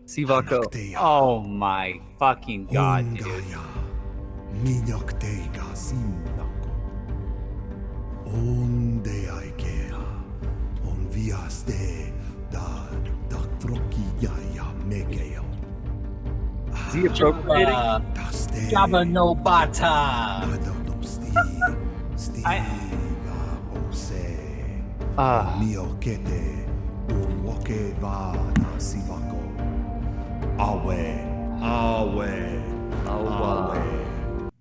Sivako. Oh my fucking god, dude. Is he appropriating? Jabba no Bata.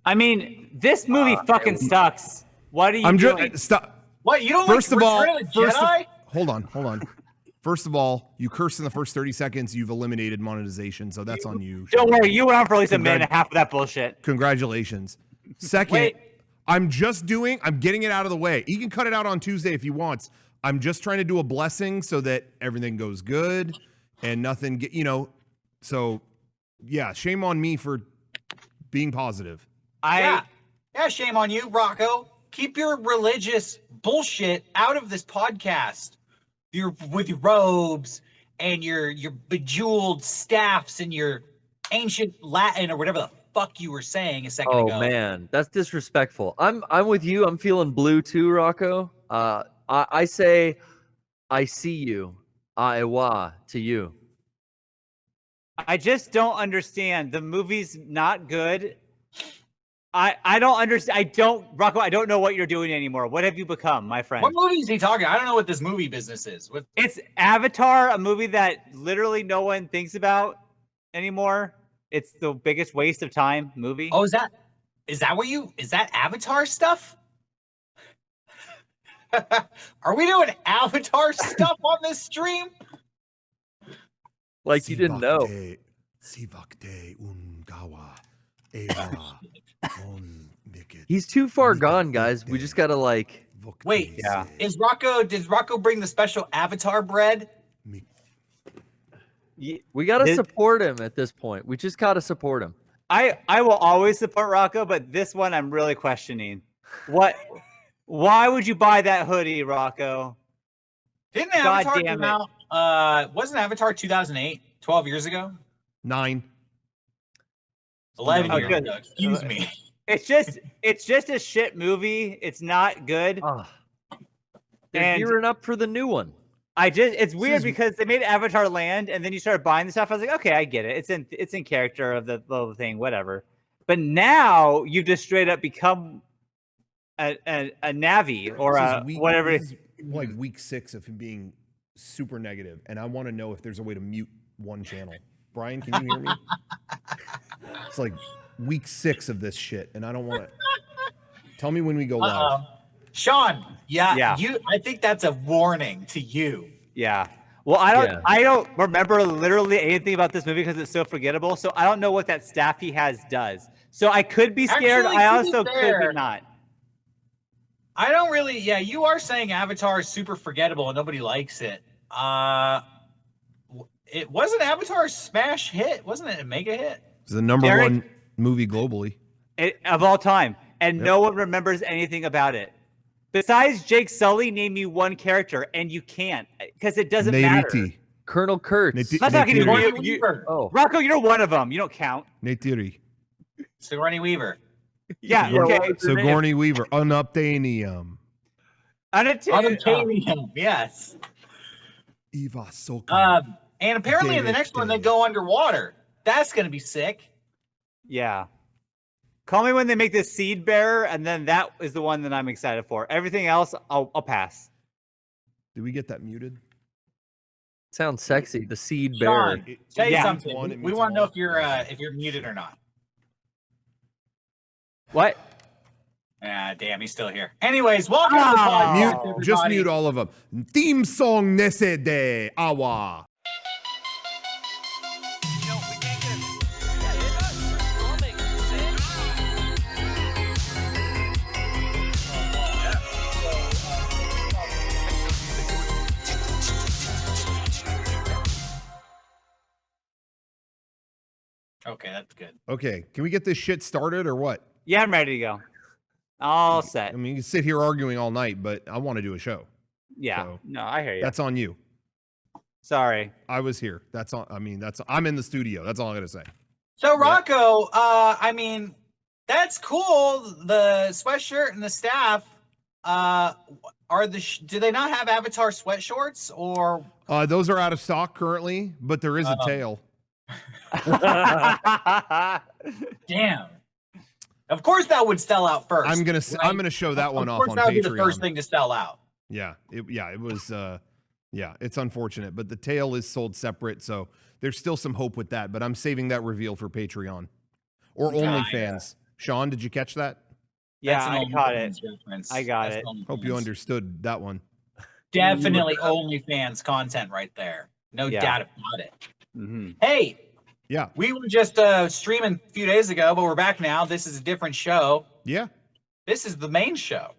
I mean, this movie fucking sucks. What are you doing? Stop. What, you don't First like of all, Return of the Jedi? hold on. First of all, you curse in the first 30 seconds. You've eliminated monetization, so that's on you. Don't worry, you went on for at least a minute and a half of that bullshit. Congratulations. Second, I'm getting it out of the way. You can cut it out on Tuesday if you want. I'm just trying to do a blessing so that everything goes good and nothing so yeah, shame on me for being positive. Yeah, shame on you, Rocco. Keep your religious bullshit out of this podcast. With your robes and your bejeweled staffs and your ancient Latin or whatever the fuck you were saying a second ago. Oh man, that's disrespectful. I'm with you. I'm feeling blue too, Rocco. I say, I see you. Aiwa to you. I just don't understand. The movie's not good. I don't understand. Rocco, I don't know what you're doing anymore. What have you become, my friend? What movie is he talking? I don't know what this movie business is. It's Avatar, a movie that literally no one thinks about anymore. It's the biggest waste of time movie. Oh, is that Avatar stuff? Are we doing Avatar stuff on this stream? Like you didn't know. He's too far gone, guys. We just gotta wait. Yeah. Does Rocco bring the special Avatar bread? We gotta support him at this point. We just gotta support him. I will always support Rocco, but this one I'm really questioning. Why would you buy that hoodie, Rocco? Didn't Avatar come out? Wasn't Avatar 2008? 12 years ago? 9. 11 years ago. Excuse me. It's just a shit movie. It's not good. They're gearing up for the new one. It's weird because they made Avatar Land and then you started buying the stuff. I was like, okay, I get it. It's in character of the little thing, whatever. But now you've just straight up become a Navi or whatever. This is like week 6 of him being super negative, and I want to know if there's a way to mute one channel. Brian, can you hear me? It's like week 6 of this shit, and I don't want to. Tell me when we go live. Sean, yeah. I think that's a warning to you. Yeah. Well, I don't remember literally anything about this movie because it's so forgettable. So I don't know what that staff he has does. So I could be scared. Actually, I also could be not. I don't really. Yeah, you are saying Avatar is super forgettable and nobody likes it. It wasn't Avatar a smash hit, wasn't it? A mega hit. It's the number one movie globally of all time, and no one remembers anything about it. Besides Jake Sully, name you one character, and you can't because it doesn't matter. Colonel Kurtz. I'm not talking to you. Rocco, you're one of them. You don't count. Neytiri. Sigourney Weaver. Yeah. Okay. Sigourney Weaver. Unobtainium. Unobtainium. Yes. Eva Soka. And apparently in the next one they go underwater. That's gonna be sick. Yeah. Call me when they make this Seed Bearer, and then that is the one that I'm excited for. Everything else, I'll pass. Did we get that muted? Sounds sexy. The Seed Bearer. Sean, say something. We want to know if you're muted or not. What? Damn, he's still here. Anyways, welcome to the podcast, just mute all of them. Theme song Nese de Awa. Okay, that's good. Okay, can we get this shit started or what? Yeah, I'm ready to go. All set. I mean, you can sit here arguing all night, but I want to do a show. Yeah. So no, I hear you. That's on you. Sorry. I was here. That's all. I mean, I'm in the studio. That's all I'm gonna say. So Rocco, I mean, that's cool. The sweatshirt and the staff. Do they not have Avatar sweatshorts or? Those are out of stock currently, but there is a tail. Damn. Of course, that would sell out first. I'm gonna show that one off on Patreon. Of course, that would be the first thing to sell out. Yeah, it was. Yeah, it's unfortunate, but the tail is sold separate, so there's still some hope with that. But I'm saving that reveal for Patreon or OnlyFans. Sean, did you catch that? Yeah, I caught it. I got it. Hope you understood that one. Definitely OnlyFans content right there. No doubt about it. Mm-hmm. Hey. Yeah. We were just streaming a few days ago, but we're back now. This is a different show. Yeah. This is the main show.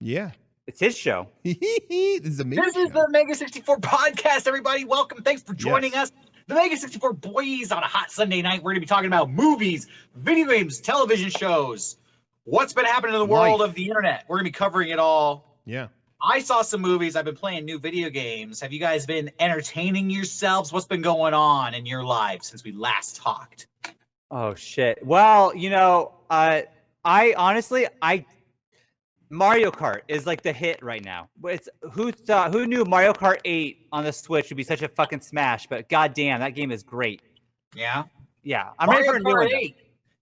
Yeah. It's his show. This is the Mega64 podcast, everybody. Welcome. Thanks for joining us. The Mega64 boys on a hot Sunday night. We're going to be talking about movies, video games, television shows, what's been happening in the world of the internet. We're going to be covering it all. Yeah. I saw some movies. I've been playing new video games. Have you guys been entertaining yourselves? What's been going on in your lives since we last talked? Oh, shit. Well, I honestly, Mario Kart is like the hit right now. It's who knew Mario Kart 8 on the Switch would be such a fucking smash, but goddamn, that game is great. Yeah? Yeah. I'm Mario ready for a new Kart 8.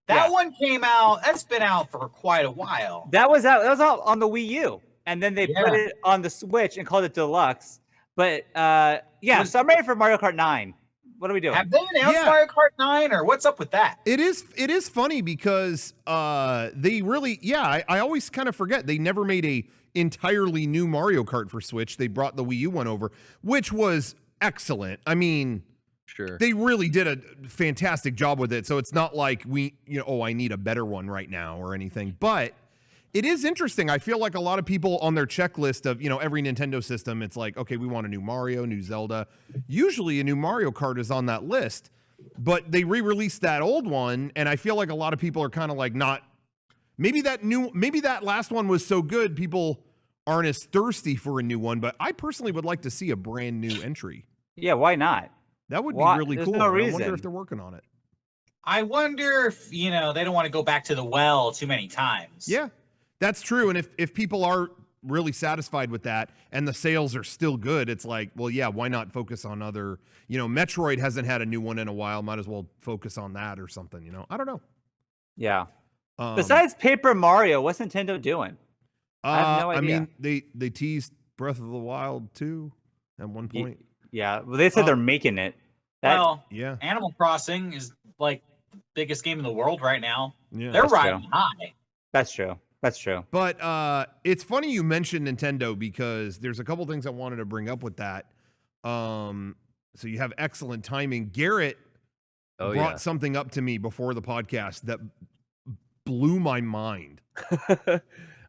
That one came out. That's been out for quite a while. That was out on the Wii U. And then they put it on the Switch and called it Deluxe. But so I'm ready for Mario Kart 9. What are we doing? Have they announced Mario Kart 9 or what's up with that? It is funny because they really I always kind of forget they never made a entirely new Mario Kart for Switch. They brought the Wii U one over, which was excellent. I mean, sure. They really did a fantastic job with it. So it's not like I need a better one right now or anything, but it is interesting. I feel like a lot of people on their checklist of, every Nintendo system, it's like, okay, we want a new Mario, new Zelda. Usually a new Mario Kart is on that list, but they re-released that old one, and I feel like a lot of people are kind of like maybe that last one was so good, people aren't as thirsty for a new one, but I personally would like to see a brand new entry. Yeah, why not? That would be really cool. No reason. I wonder if they're working on it. I wonder if, they don't want to go back to the well too many times. Yeah. That's true, and if people are really satisfied with that and the sales are still good, it's like, well, yeah, why not focus on other, Metroid hasn't had a new one in a while, might as well focus on that or something, I don't know. Yeah. Besides Paper Mario, what's Nintendo doing? I have no idea. I mean, they teased Breath of the Wild 2 at one point. Yeah, well, they said they're making it. Animal Crossing is like the biggest game in the world right now. Yeah, they're riding high. That's true. That's true. But it's funny you mentioned Nintendo because there's a couple things I wanted to bring up with that. So you have excellent timing. Garrett brought something up to me before the podcast that blew my mind. You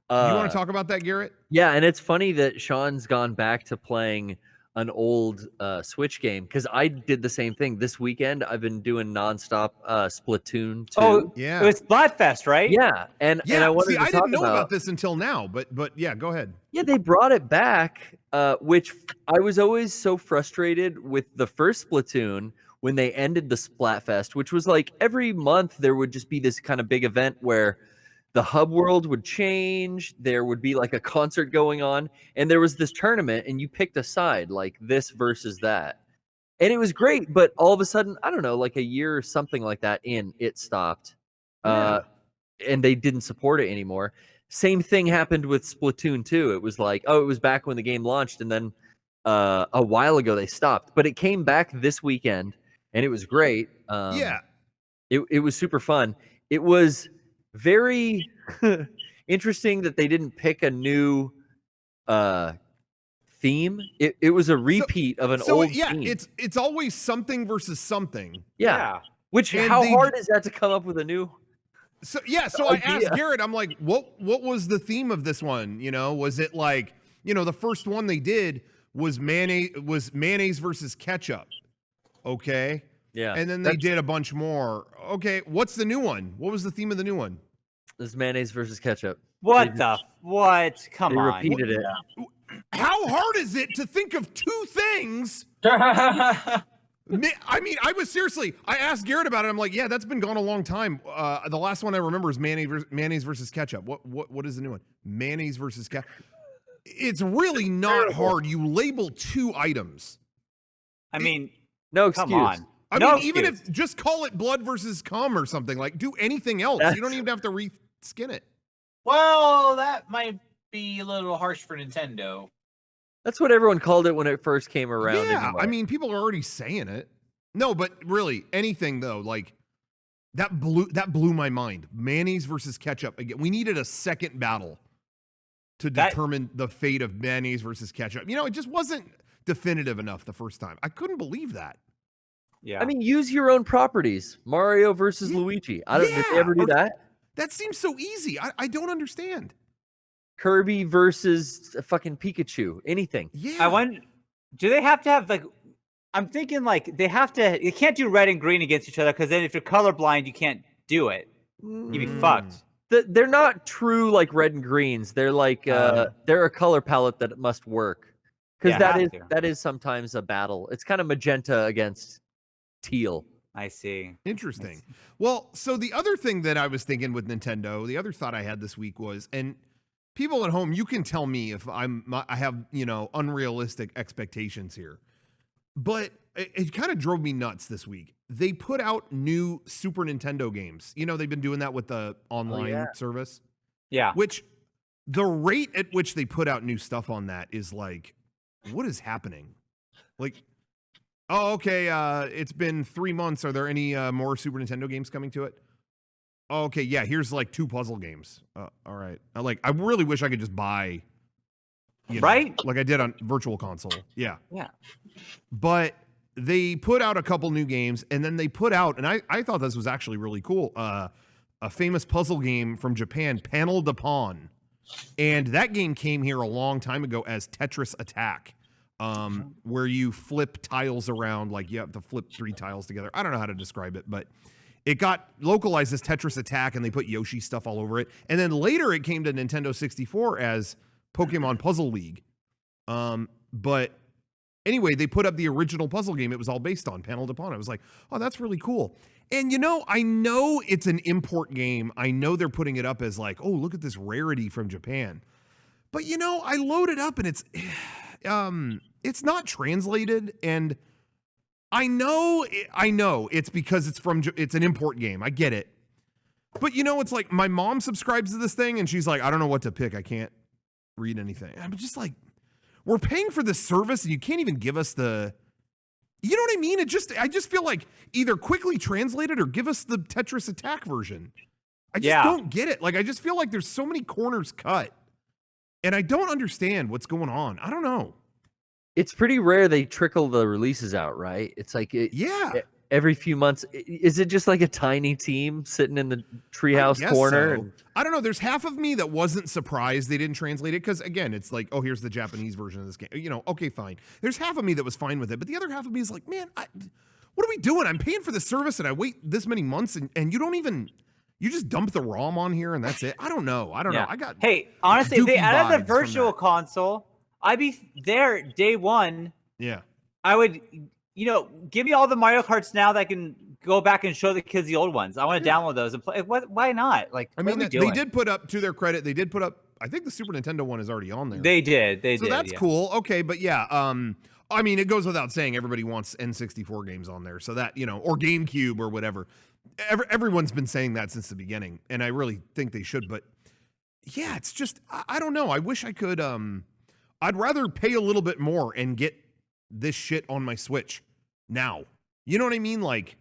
want to talk about that, Garrett? Yeah, and it's funny that Sean's gone back to playing an old Switch game because I did the same thing this weekend. I've been doing nonstop Splatoon 2. Oh, yeah, it was Splatfest, right? Yeah, and I wanted to talk didn't know about this until now, but yeah, go ahead. Yeah, they brought it back, which I was always so frustrated with the first Splatoon when they ended the Splatfest, which was like every month there would just be this kind of big event where the hub world would change, there would be like a concert going on, and there was this tournament, and you picked a side, like this versus that. And it was great, but all of a sudden, I don't know, like a year or something like that in, it stopped. And they didn't support it anymore. Same thing happened with Splatoon 2. It was like, it was back when the game launched, and then a while ago they stopped. But it came back this weekend, and it was great. It was super fun. It was very interesting that they didn't pick a new theme. It was a repeat of an old theme. It's always something versus something. Yeah. How hard is that to come up with a new I asked Garrett, I'm like, what was the theme of this one? Was it like, the first one they did was mayonnaise versus ketchup. Okay. Yeah. And then they did a bunch more. Okay, what's the new one? What was the theme of the new one? This mayonnaise versus ketchup. What? Come they on. Repeated it. How hard is it to think of two things? I mean, I asked Garrett about it. I'm like, yeah, that's been gone a long time. The last one I remember is mayonnaise versus ketchup. What is the new one? Mayonnaise versus ketchup. It's really not hard. You label two items. I mean, no excuse. Come on. I No mean, even excuse. if just call it blood versus cum or something, like do anything else. You don't even have to reskin it. Well, that might be a little harsh for Nintendo. That's what everyone called it when it first came around. Yeah, anyway. I mean, people are already saying it. No, but really, anything though, like that blew my mind. Mayonnaise versus ketchup. Again, we needed a second battle to determine the fate of mayonnaise versus ketchup. You know, it just wasn't definitive enough the first time. I couldn't believe that. Yeah. I mean, use your own properties. Mario versus Luigi. Did they ever do that? That seems so easy. I don't understand. Kirby versus fucking Pikachu. Anything. Yeah. I wonder, do they have to have like? I'm thinking like they have to. You can't do red and green against each other because then if you're colorblind, you can't do it. You'd be fucked. They're not true like red and greens. They're like they're a color palette that must work. Because that is sometimes a battle. It's kind of magenta against teal. I see. Interesting. Well, so the other thing that I was thinking with Nintendo, the other thought I had this week was, and people at home, you can tell me if I have, unrealistic expectations here. But it kind of drove me nuts this week. They put out new Super Nintendo games. They've been doing that with the online service. Yeah. Which the rate at which they put out new stuff on that is like, what is happening? Like, oh, okay, it's been 3 months. Are there any more Super Nintendo games coming to it? Oh, okay, yeah, here's like 2 puzzle games. All right. I really wish I could just buy, right? Like I did on Virtual Console. Yeah. Yeah. But they put out a couple new games, and then they put out, and I thought this was actually really cool, a famous puzzle game from Japan, Panel de Pawn. And that game came here a long time ago as Tetris Attack, where you flip tiles around, like you have to flip 3 tiles together. I don't know how to describe it, but it got localized as Tetris Attack, and they put Yoshi stuff all over it. And then later it came to Nintendo 64 as Pokemon Puzzle League. But anyway, they put up the original puzzle game it was all based on, Panel de Pawn. I was like, oh, that's really cool. And I know it's an import game. I know they're putting it up as like, oh, look at this rarity from Japan. But I load it up and it's not translated, and I know it's because it's an import game. I get it. But it's like my mom subscribes to this thing and she's like, I don't know what to pick. I can't read anything. I'm just like, we're paying for this service and you can't even give us the, you know what I mean? I just feel like either quickly translate it or give us the Tetris Attack version. I just don't get it. Like, I just feel like there's so many corners cut and I don't understand what's going on. I don't know. It's pretty rare they trickle the releases out, right? It's like every few months. Is it just like a tiny team sitting in the treehouse corner? So. I don't know. There's half of me that wasn't surprised they didn't translate it because, again, it's like, oh, here's the Japanese version of this game. Okay, fine. There's half of me that was fine with it, but the other half of me is like, man, what are we doing? I'm paying for the service and I wait this many months and you don't even. You just dump the ROM on here and that's it. I don't know. Hey, honestly, if they added the virtual console, I'd be there day one. Yeah. I would, give me all the Mario Karts now that I can go back and show the kids the old ones. I want to download those and play. Why not? Like, I mean, they did put up, to their credit, I think the Super Nintendo one is already on there. They did. So that's cool. Okay, but yeah, I mean, it goes without saying everybody wants N64 games on there. So that, or GameCube or whatever. Everyone's been saying that since the beginning, and I really think they should. But yeah, it's just, I don't know. I wish I could, I'd rather pay a little bit more and get this shit on my Switch now. You know what I mean? Like,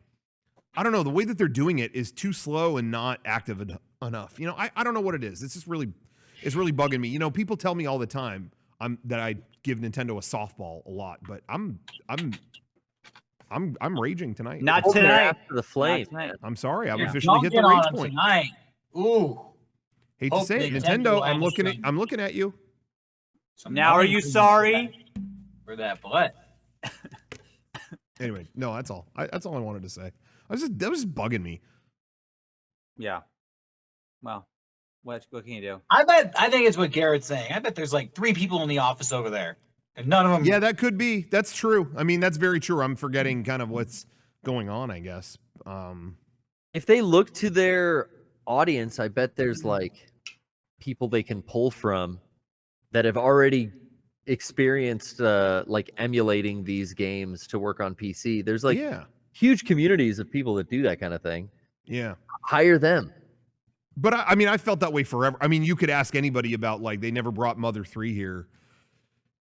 I don't know. The way that they're doing it is too slow and not active enough. I don't know what it is. It's just really bugging me. People tell me all the time that I give Nintendo a softball a lot, but I'm raging tonight. Not tonight. After the flame. I'm sorry. I've officially hit the rage point. Tonight. Ooh. Hate to say it, Nintendo. I'm looking at you. Now, are you sorry for that butt? Anyway, no, that's all. That's all I wanted to say. That was just bugging me. Yeah. Well, What can you do? I think it's what Garrett's saying. I bet there's like 3 people in the office over there, and none of them. Yeah, that could be. That's true. I mean, that's very true. I'm forgetting kind of what's going on, I guess. If they look to their audience, I bet there's like people they can pull from that have already experienced like emulating these games to work on PC. There's like huge communities of people that do that kind of thing. Yeah. Hire them. But I mean, I felt that way forever. I mean, you could ask anybody about like they never brought Mother 3 here.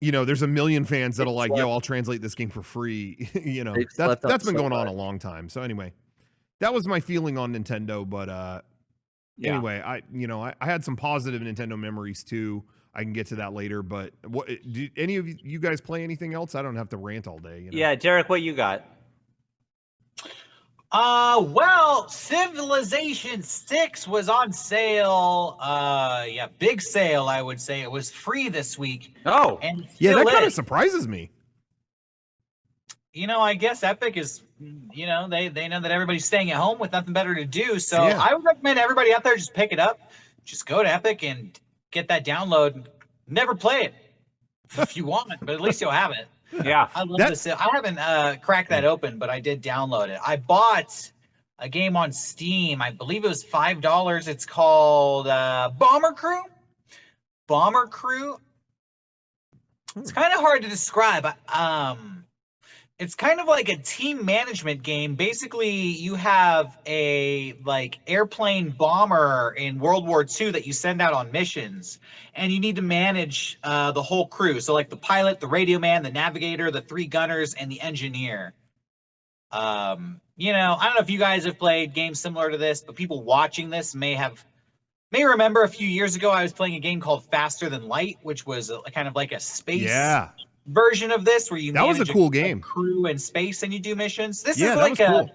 You know, there's a million fans that'll like, yo, I'll translate this game for free. You know, that's been going on a long time. So anyway, that was my feeling on Nintendo. But anyway, I had some positive Nintendo memories too. I can get to that later. But what do any of you guys play anything else? I don't have to rant all day. You know? Yeah, Derrick, what you got? Well, Civilization 6 was on sale. Yeah, big sale, I would say. It was free this week. Oh. And yeah, that kind of is. surprises me. You know, I guess Epic is, you know, they know that everybody's staying at home with nothing better to do. So Yeah. I would recommend everybody out there just pick it up. Just go to Epic and get that download. Never play it if you want, but at least you'll have it. Yeah. I love this. I haven't cracked that open, but I did download it. I bought a game on Steam. I believe it was $5. It's called Bomber Crew. Bomber Crew. It's kind of hard to describe. It's kind of like a team management game. Basically, you have a like airplane bomber in World War II that you send out on missions, and you need to manage the whole crew. So like the pilot, the radio man, the navigator, the 3 gunners, and the engineer. You know, I don't know if you guys have played games similar to this, but people watching this may remember a few years ago I was playing a game called Faster Than Light, which was kind of like a space version of this where you was a cool game. Crew in space and you do missions. This is that like was cool.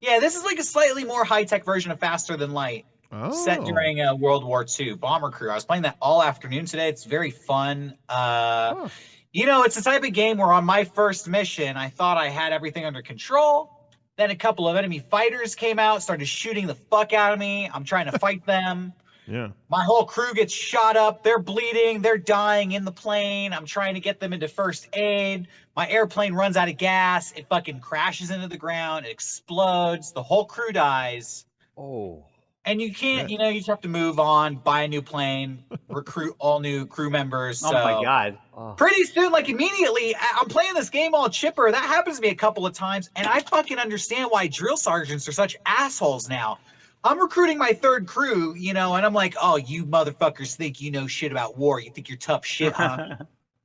this is like a slightly more high-tech version of Faster Than Light. Set during World War II. Bomber Crew. I was playing that all afternoon today. It's very fun. You know, it's the type of game where on my first mission, I thought I had everything under control. Then a couple of enemy fighters came out, started shooting the fuck out of me. I'm trying to fight them. Yeah. My whole crew gets shot up. They're bleeding. They're dying in the plane. I'm trying to get them into first aid. My airplane runs out of gas. It fucking crashes into the ground. It explodes. The whole crew dies. Oh. And you can't, you know, you just have to move on, buy a new plane, recruit all new crew members. Oh my God. Pretty soon, like immediately, I'm playing this game all chipper. That happens to me a couple of times. And I fucking understand why drill sergeants are such assholes now. I'm recruiting my 3rd crew, you know, and I'm like, oh, you motherfuckers think you know shit about war. You think you're tough shit, huh?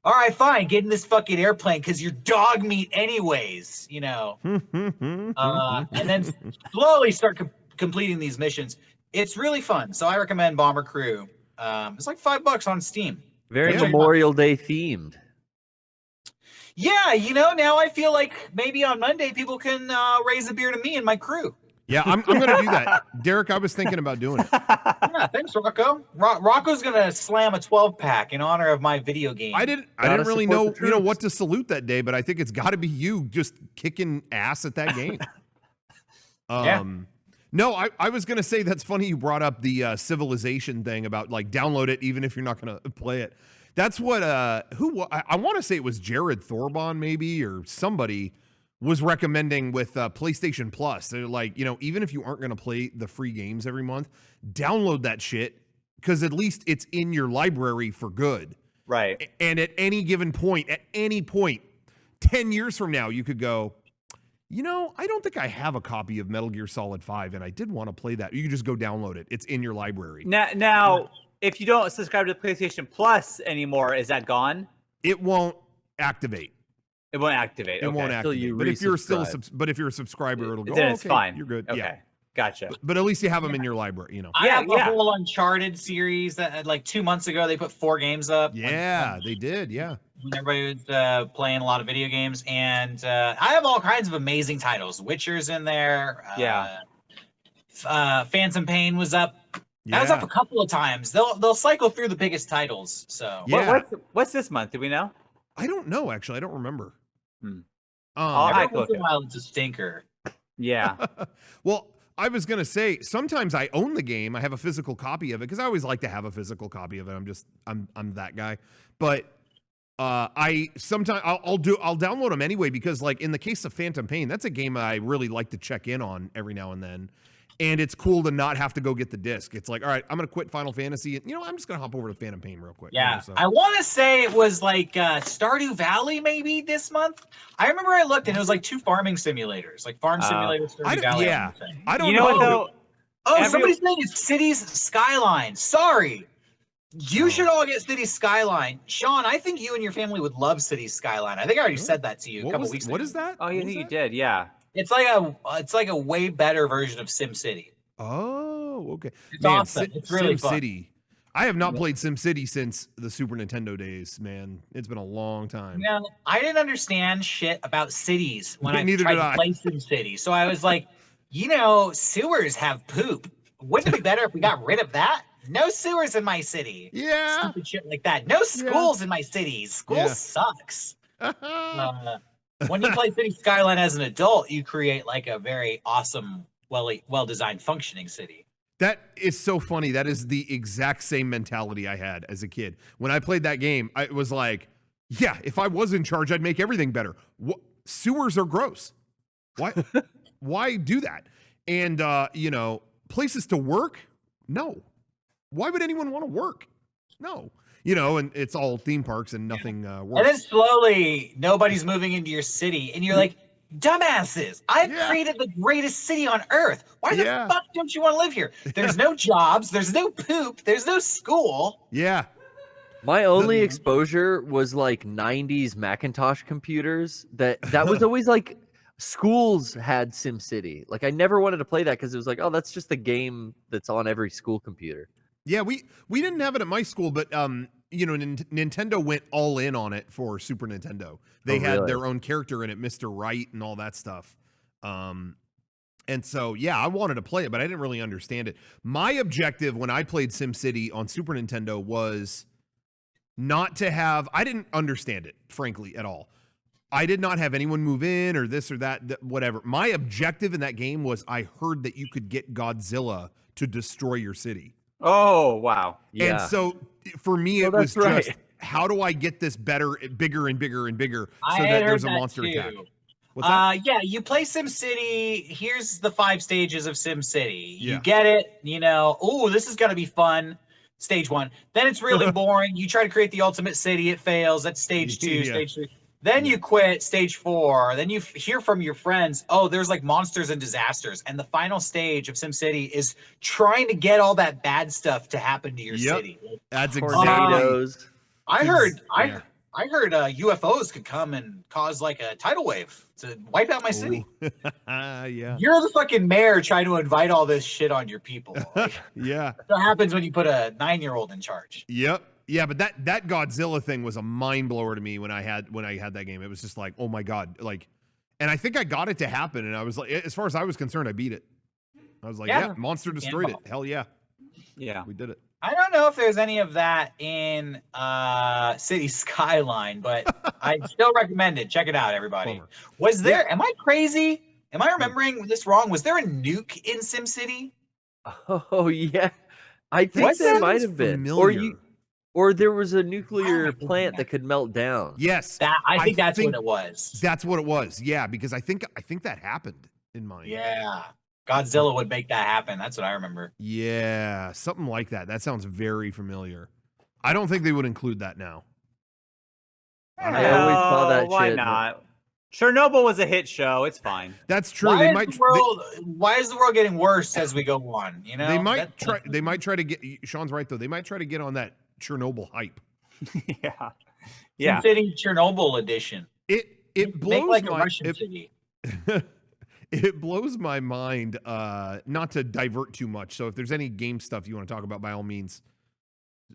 All right, fine. Get in this fucking airplane because you're dog meat anyways, you know. And then slowly start completing these missions. It's really fun. So I recommend Bomber Crew. It's like $5 on Steam. Very Memorial Day themed. Yeah, you know, now I feel like maybe on Monday people can raise a beer to me and my crew. Yeah, I'm going to do that. Derrick, I was thinking about doing it. Yeah, thanks, Rocco. Rocco's going to slam a 12-pack in honor of my video game. I didn't really know, you know, what to salute that day, but I think it's got to be you just kicking ass at that game. No, I was going to say that's funny you brought up the Civilization thing about like download it even if you're not going to play it. That's what I want to say it was Jared Thorbon maybe or somebody was recommending with PlayStation Plus. They're like, you know, even if you aren't going to play the free games every month, download that shit because at least it's in your library for good. Right. And at any given point, 10 years from now, you could go, you know, I don't think I have a copy of Metal Gear Solid 5, and I did want to play that. You can just go download it. It's in your library. Now, if you don't subscribe to PlayStation Plus anymore, is that gone? It won't activate. It won't activate. It won't activate. But if you're a subscriber, it'll go. Then it's fine. You're good. Okay. Yeah. Gotcha. But at least you have them in your library, you know. I have a whole Uncharted series that like 2 months ago they put 4 games up. Yeah, they did. Yeah. When everybody was playing a lot of video games, and I have all kinds of amazing titles. Witcher's in there. Phantom Pain was up. That was up a couple of times. They'll cycle through the biggest titles. So what's this month? Do we know? I don't know. Actually, I don't remember. Every once in a while, it's a stinker. Yeah. Well, I was gonna say sometimes I own the game. I have a physical copy of it because I always like to have a physical copy of it. I'm that guy. But I sometimes I'll download them anyway because like in the case of Phantom Pain, that's a game I really like to check in on every now and then. And it's cool to not have to go get the disc. It's like, all right, I'm going to quit Final Fantasy. And, I'm just going to hop over to Phantom Pain real quick. Yeah. So. I want to say it was like Stardew Valley maybe this month. I remember I looked and it was like 2 farming simulators, like Farm Simulator, Stardew Valley. Yeah. I don't know what, though? Somebody's saying it's Cities Skyline. Sorry. You should all get Cities Skyline. Sean, I think you and your family would love Cities Skyline. I think I already said that to you a couple weeks ago. What is that? Oh, you think you did? Yeah. It's like a way better version of SimCity. Oh, okay. It's awesome. It's really fun. SimCity. I have not played SimCity since the Super Nintendo days, man. It's been a long time. Yeah, I didn't understand shit about cities when I Neither tried did to I. play SimCity. So I was like, sewers have poop. Wouldn't it be better if we got rid of that? No sewers in my city. Yeah. Stupid shit like that. No schools in my city. School sucks. When you play City Skyline as an adult, you create like a very awesome, well-designed, functioning city. That is so funny. That is the exact same mentality I had as a kid. When I played that game, I was like, yeah, if I was in charge, I'd make everything better. Sewers are gross. Why do that? And, places to work? No. Why would anyone want to work? No. And it's all theme parks and nothing works. And then slowly, nobody's moving into your city, and you're like, dumbasses, I've created the greatest city on earth. Why the fuck don't you want to live here? There's no jobs, there's no poop, there's no school. Yeah. My only exposure was like 90s Macintosh computers. That was always like schools had SimCity. Like I never wanted to play that because it was like, oh, that's just the game that's on every school computer. Yeah, we didn't have it at my school, but Nintendo went all in on it for Super Nintendo. They had their own character in it, Mr. Right, and all that stuff. And so, yeah, I wanted to play it, but I didn't really understand it. My objective when I played SimCity on Super Nintendo was not to have. I didn't understand it, frankly, at all. I did not have anyone move in or this or that, whatever. My objective in that game was I heard that you could get Godzilla to destroy your city. Oh, wow. Yeah. And so for me, it was just, how do I get this bigger and bigger and bigger so that there's a monster attack? What's that? Yeah, you play SimCity. Here's the 5 stages of SimCity. You get it, this is going to be fun. Stage 1. Then it's really boring. You try to create the ultimate city. It fails. That's stage 2, stage 3. Then you quit, stage 4. Then you hear from your friends, oh, there's like monsters and disasters. And the final stage of SimCity is trying to get all that bad stuff to happen to your city. That's exactly. I heard UFOs could come and cause like a tidal wave to wipe out my city. Yeah. You're the fucking mayor trying to invite all this shit on your people. Yeah. That's what happens when you put a 9-year-old in charge. Yep. Yeah, but that Godzilla thing was a mind blower to me when I had that game. It was just like, oh my God, like, and I think I got it to happen, and I was like, as far as I was concerned, I beat it. I was like, yeah monster destroyed it. Hell yeah, we did it. I don't know if there's any of that in City Skyline, but I still recommend it. Check it out, everybody. Bummer. Was there? Am I crazy? Am I remembering this wrong? Was there a nuke in SimCity? Oh yeah, I think there might have been. Or there was a nuclear plant that could melt down. Yes, I think that's what it was. That's what it was. Yeah, because I think that happened in mine. Yeah, Godzilla would make that happen. That's what I remember. Yeah, something like that. That sounds very familiar. I don't think they would include that now. I always saw that why shit. not? Chernobyl was a hit show. It's fine. That's true. Why is the world getting worse as we go on? They might try. They might try to get. Sean's right though. They might try to get on that Chernobyl hype. Yeah. SimCity Chernobyl edition. It blows like my a Russian city. It blows my mind. Not to divert too much. So if there's any game stuff you want to talk about, by all means,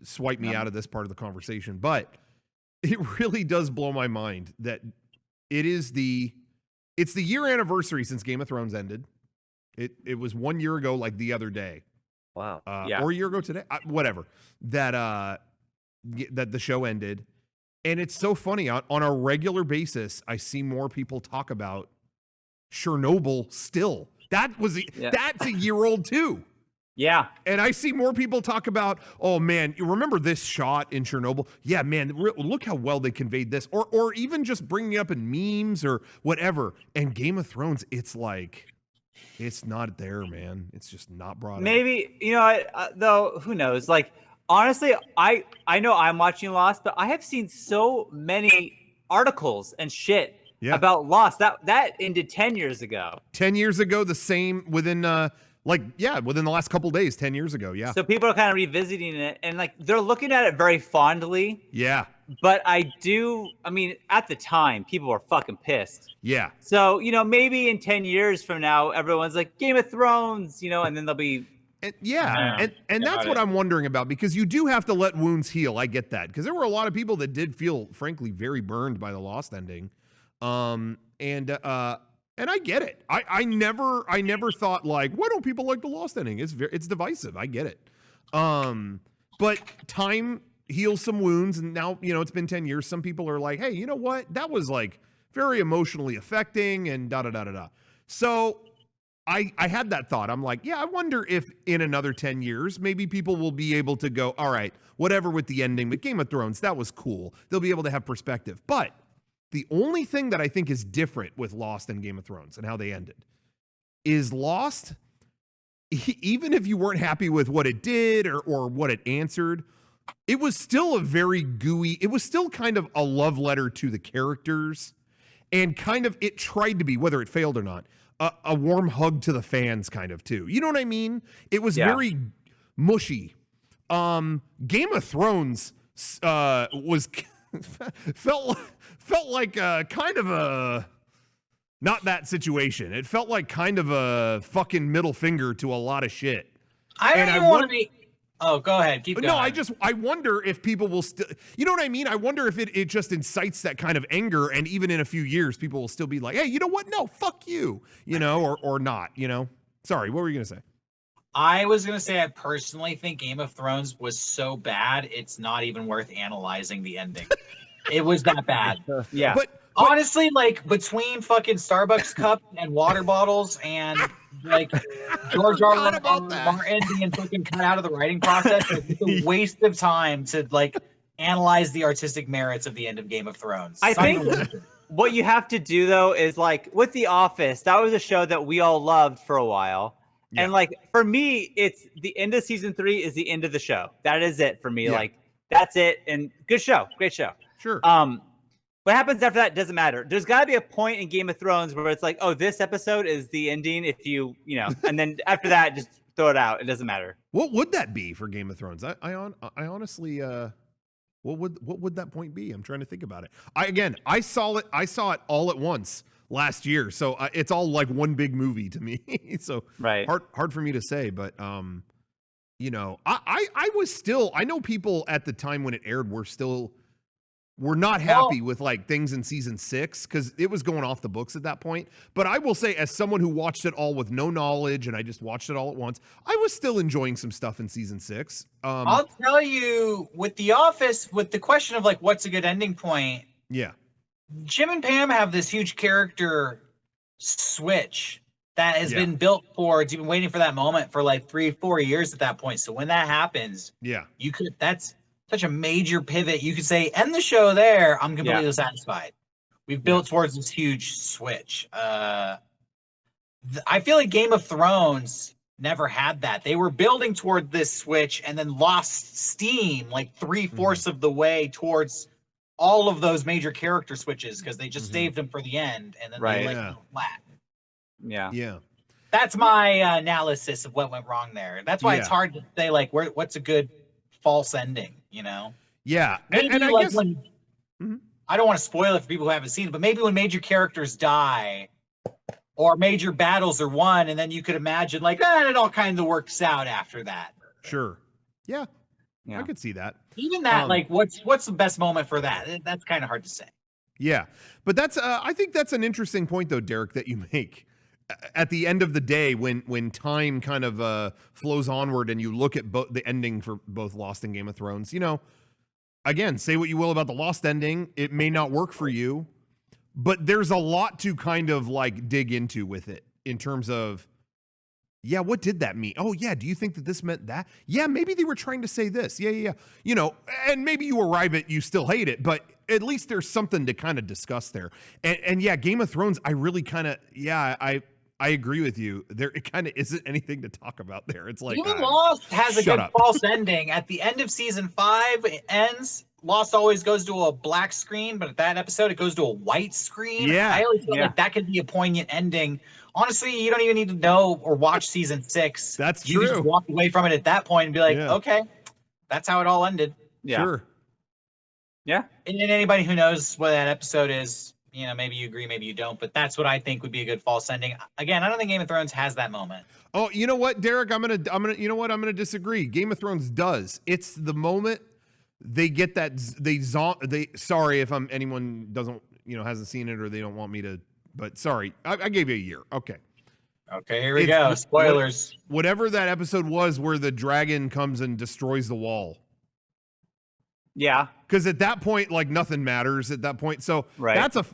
swipe me out of this part of the conversation. But it really does blow my mind that it's the year anniversary since Game of Thrones ended. It was 1 year ago, like the other day. Wow. Or a year ago today, whatever. That the show ended, and it's so funny. On a regular basis, I see more people talk about Chernobyl still. That's a year old too. Yeah. And I see more people talk about, oh man, you remember this shot in Chernobyl? Yeah, man, look how well they conveyed this. Or even just bringing it up in memes or whatever. And Game of Thrones, it's like, it's not there, man. It's just not brought up. Maybe, though, who knows? Like, honestly, I know I'm watching Lost, but I have seen so many articles and shit about Lost. That ended 10 years ago. 10 years ago, the same within within the last couple days, 10 years ago, yeah. So people are kind of revisiting it, and like they're looking at it very fondly. Yeah. But at the time, people were fucking pissed. Yeah. So, maybe in 10 years from now, everyone's like, Game of Thrones, and then they'll be... And that's what I'm wondering about, because you do have to let wounds heal. I get that, because there were a lot of people that did feel, frankly, very burned by the Lost ending. And I get it. I never thought like, why don't people like the Lost ending? It's divisive. I get it. But time heals some wounds, and now it's been 10 years. Some people are like, hey, you know what? That was like very emotionally affecting, and da da da da da. So I had that thought. I'm like, yeah, I wonder if in another 10 years, maybe people will be able to go, all right, whatever with the ending, but Game of Thrones, that was cool. They'll be able to have perspective. But the only thing that I think is different with Lost and Game of Thrones and how they ended is Lost, even if you weren't happy with what it did or what it answered, it was still a very gooey, it was still kind of a love letter to the characters, and kind of, it tried to be, whether it failed or not, a warm hug to the fans kind of too. You know what I mean? It was very mushy. Game of Thrones was felt like kind of a not that situation. It felt like kind of a fucking middle finger to a lot of shit. I don't even want to be. Oh, go ahead. Keep going. No, I wonder if people will still, you know what I mean? I wonder if it just incites that kind of anger, and even in a few years, people will still be like, hey, you know what? No, fuck you, or not, Sorry, what were you going to say? I was going to say, I personally think Game of Thrones was so bad, it's not even worth analyzing the ending. It was that bad. Yeah. But honestly, like, between fucking Starbucks cup and water bottles and like George R. R. Martin being fucking cut out of the writing process, it's a waste of time to like analyze the artistic merits of the end of Game of Thrones. I think what you have to do though is like with The Office, that was a show that we all loved for a while. Yeah. And like for me, it's the end of season 3 is the end of the show. That is it for me. Yeah. Like that's it. And good show, great show. Sure. What happens after that doesn't matter. There's got to be a point in Game of Thrones where it's like, oh, this episode is the ending. If you and then after that, just throw it out. It doesn't matter. What would that be for Game of Thrones? I honestly, what would that point be? I'm trying to think about it. I saw it all at once last year, so it's all like one big movie to me. So hard for me to say, but I was still, I know people at the time when it aired were not happy with like things in season 6 because it was going off the books at that point. But I will say, as someone who watched it all with no knowledge and I just watched it all at once, I was still enjoying some stuff in season 6. I'll tell you, with The Office, with the question of like what's a good ending point. Yeah. Jim and Pam have this huge character switch that has been built for, you've been waiting for that moment for like 3-4 years at that point. So when that happens, that's such a major pivot. You could say, end the show there. I'm completely satisfied. We've built towards this huge switch. I feel like Game of Thrones never had that. They were building toward this switch and then lost steam like 3/4 of the way towards all of those major character switches because they just saved them for the end and then they flat. Yeah. Yeah. That's my analysis of what went wrong there. That's why it's hard to say like what's a good false ending, Yeah. Maybe and I like guess when, I don't want to spoil it for people who haven't seen it, but maybe when major characters die or major battles are won, and then you could imagine like, it all kind of works out after that. Sure. Yeah. I could see that. Even that, like, what's the best moment for that? That's kind of hard to say. Yeah, but that's I think that's an interesting point, though, Derrick, that you make. At the end of the day, when time kind of flows onward, and you look at the ending for both Lost and Game of Thrones, again, say what you will about the Lost ending, it may not work for you, but there's a lot to kind of like dig into with it in terms of yeah, what did that mean? Oh, yeah, do you think that this meant that? Yeah, maybe they were trying to say this. Yeah. You know, and maybe you arrive at you still hate it, but at least there's something to kind of discuss there. And yeah, Game of Thrones, I really kind of, I agree with you. There, it kind of isn't anything to talk about there. It's like even Lost has a good false ending. At the end of season 5, it ends. Lost always goes to a black screen, but at that episode, it goes to a white screen. Yeah. I always feel like that could be a poignant ending. Honestly, you don't even need to know or watch season 6. That's you true. Just walk away from it at that point and be like, okay, that's how it all ended. Yeah. Sure. Yeah. And then anybody who knows what that episode is, you know, maybe you agree, maybe you don't, but that's what I think would be a good false ending. Again, I don't think Game of Thrones has that moment. Oh, you know what, Derrick? I'm gonna. You know what? I'm gonna disagree. Game of Thrones does. It's the moment they get that sorry if anyone doesn't, hasn't seen it or they don't want me to, but sorry, I gave you a year. Okay, here we go. Spoilers. Whatever that episode was where the dragon comes and destroys the wall. Yeah, because at that point, like, nothing matters at that point. So that's a.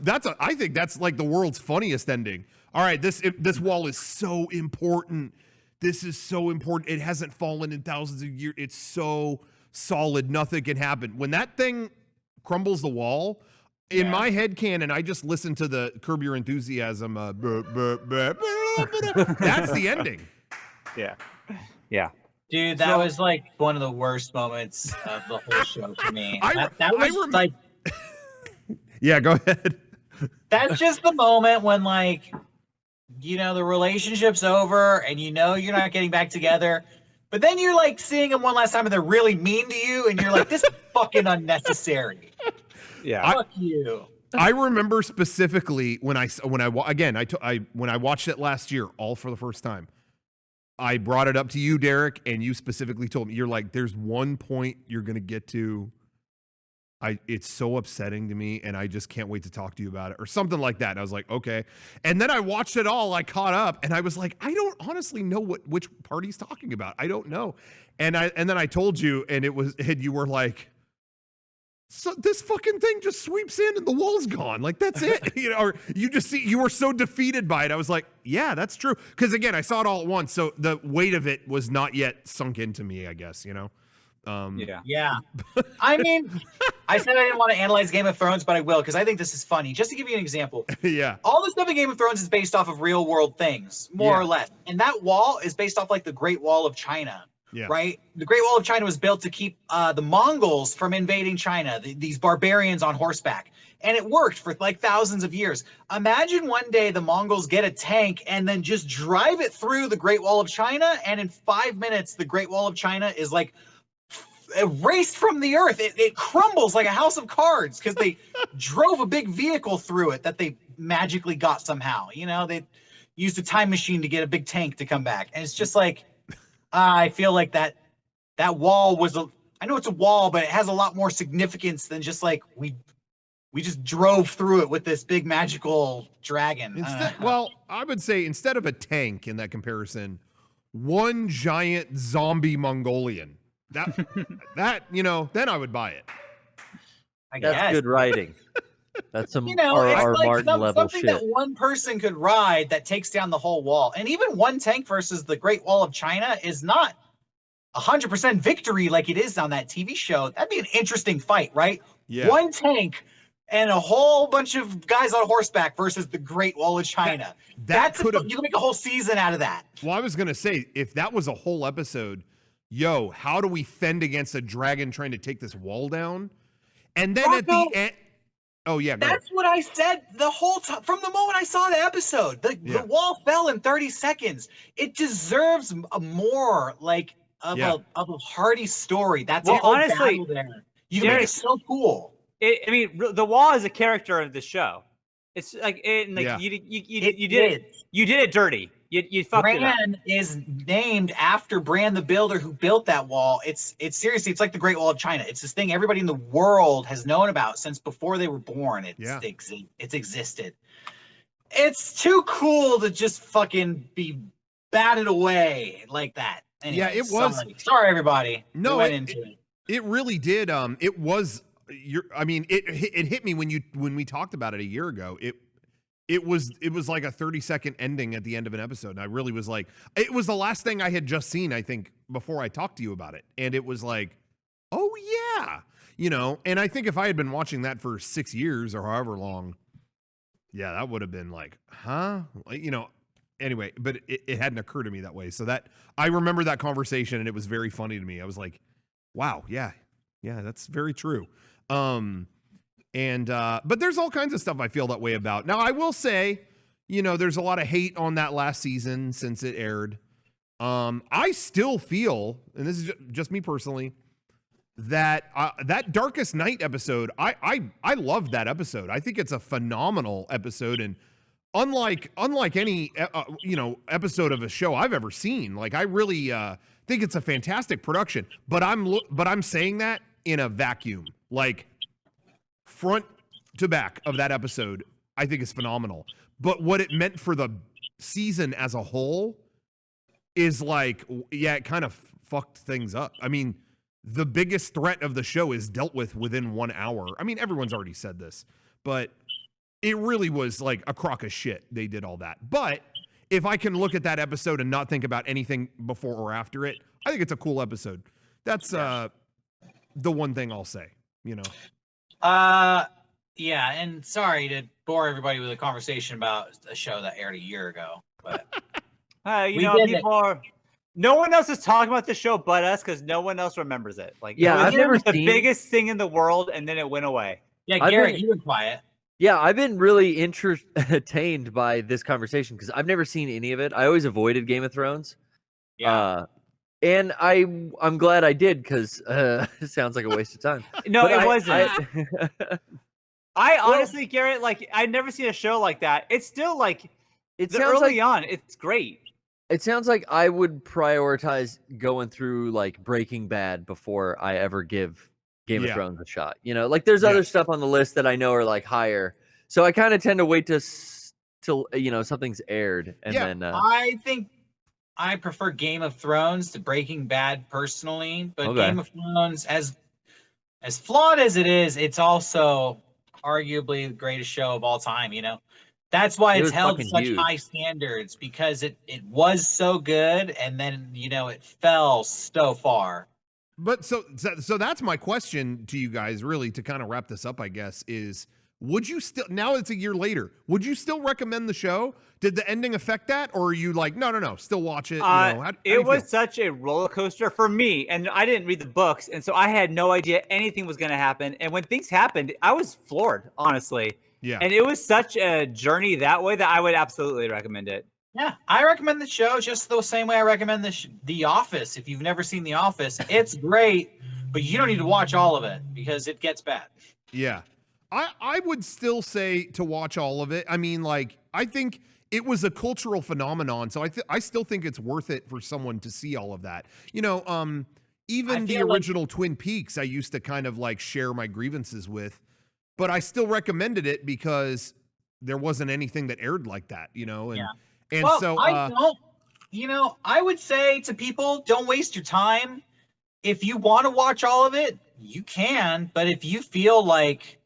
I think that's like the world's funniest ending. All right, this wall is so important. This is so important. It hasn't fallen in thousands of years. It's so solid. Nothing can happen. When that thing crumbles the wall, in my head canon, I just listen to the Curb Your Enthusiasm. That's the ending. Yeah. Dude, that was like one of the worst moments of the whole show for me. That was like, yeah, go ahead. That's just the moment when, like, the relationship's over and you're not getting back together, but then you're like seeing them one last time and they're really mean to you and you're like, this is fucking unnecessary. Yeah. Fuck you. I remember specifically when I watched it last year, all for the first time. I brought it up to you, Derrick, and you specifically told me, you're like, there's one point you're going to get to. It's so upsetting to me, and I just can't wait to talk to you about it, or something like that. And I was like, okay. And then I watched it all. I caught up, and I was like, I don't honestly know which part he's talking about. I don't know. And then I told you, and you were like, so this fucking thing just sweeps in and the wall's gone. Like, that's it. Or you were so defeated by it. I was like, yeah, that's true. Because again, I saw it all at once. So the weight of it was not yet sunk into me, I guess, Yeah. I mean, I said I didn't want to analyze Game of Thrones, but I will, because I think this is funny. Just to give you an example. Yeah. All the stuff in Game of Thrones is based off of real world things, more or less. And that wall is based off like the Great Wall of China. Yeah. Right? The Great Wall of China was built to keep the Mongols from invading China, these barbarians on horseback. And it worked for like thousands of years. Imagine one day the Mongols get a tank and then just drive it through the Great Wall of China. And in 5 minutes, the Great Wall of China is like erased from the earth. It crumbles like a house of cards because they drove a big vehicle through it that they magically got somehow. They used a time machine to get a big tank to come back. And it's just like, I feel like that wall was I know it's a wall, but it has a lot more significance than just like we just drove through it with this big magical dragon. I would say instead of a tank in that comparison, one giant zombie Mongolian. Then I would buy it. That's good writing. That's some it's R.R. like Martin level something shit. that one person could ride that takes down the whole wall. And even one tank versus the Great Wall of China is not 100% victory like it is on that TV show. That'd be an interesting fight, right? Yeah. One tank and a whole bunch of guys on horseback versus the Great Wall of China. You can make a whole season out of that. Well, I was going to say, if that was a whole episode, how do we fend against a dragon trying to take this wall down? And then at the end... Oh, yeah. That's what I said the whole time. From the moment I saw the episode, the wall fell in 30 seconds. It deserves a more of a hearty story. That's honestly there. You make it so cool. The wall is a character of the show. It's like you did it dirty. You fucked it up. Bran is named after Bran the Builder, who built that wall. It's seriously, it's like the Great Wall of China. It's this thing everybody in the world has known about since before they were born. It's existed. It's too cool to just fucking be batted away like that. Anyway, it was. Sorry, everybody. No, it really did. It was. It hit me when we talked about it a year ago. it was like a 30-second ending at the end of an episode. And I really was like, it was the last thing I had just seen, I think, before I talked to you about it. And it was like, oh yeah, you know. And I think if I had been watching that for 6 years or however long, yeah, that would have been like, huh? Like, you know, anyway, but it hadn't occurred to me that way. So that I remember that conversation and it was very funny to me. I was like, wow, yeah, that's very true. But there's all kinds of stuff I feel that way about. Now, I will say, you know, there's a lot of hate on that last season since it aired. I still feel, and this is just me personally, that that Darkest Night episode, I loved that episode. I think it's a phenomenal episode, and unlike any you know, episode of a show I've ever seen, like I really think it's a fantastic production. But I'm saying that in a vacuum, like front to back of that episode, I think is phenomenal. But what it meant for the season as a whole is like, yeah, it kind of fucked things up. I mean, the biggest threat of the show is dealt with within 1 hour. I mean, everyone's already said this, but it really was like a crock of shit. They did all that. But if I can look at that episode and not think about anything before or after it, I think it's a cool episode. That's the one thing I'll say, you know. Yeah, and sorry to bore everybody with a conversation about a show that aired a year ago, but you know, people are. No one else is talking about the show but us because no one else remembers it. Like, yeah, I've never the seen biggest thing in the world, and then it went away. Yeah, Garrett, you were quiet. Yeah, I've been really entertained by this conversation because I've never seen any of it. I always avoided Game of Thrones. Yeah. And I'm glad I did because it sounds like a waste of time. No, But it wasn't. I honestly, Garrett, like I'd never seen a show like that. It's still like early on. It's great. It sounds like I would prioritize going through like Breaking Bad before I ever give Game of Thrones a shot. You know, like there's other stuff on the list that I know are like higher. So I kind of tend to wait till you know something's aired and then. I think I prefer Game of Thrones to Breaking Bad personally, but Game of Thrones, as flawed as it is, it's also arguably the greatest show of all time. You know. That's why it's held such high standards, because it was so good, and then, you know, it fell so far. But so that's my question to you guys, really, to kind of wrap this up, I guess, is would you still, now it's a year later, would you still recommend the show? Did the ending affect that? Or are you like, no, still watch it? You know, how it was such a roller coaster for me, and I didn't read the books, and so I had no idea anything was going to happen. And when things happened, I was floored, honestly. Yeah. And it was such a journey that way that I would absolutely recommend it. Yeah, I recommend the show just the same way I recommend The Office. If you've never seen The Office, it's great, but you don't need to watch all of it because it gets bad. Yeah. I would still say to watch all of it. I mean, like, I think it was a cultural phenomenon, so I still think it's worth it for someone to see all of that. You know, even the original Twin Peaks, I used to kind of like share my grievances with. But I still recommended it because there wasn't anything that aired like that, you know? And well, so I don't, you know, I would say to people, don't waste your time. If you want to watch all of it, you can. But if you feel like,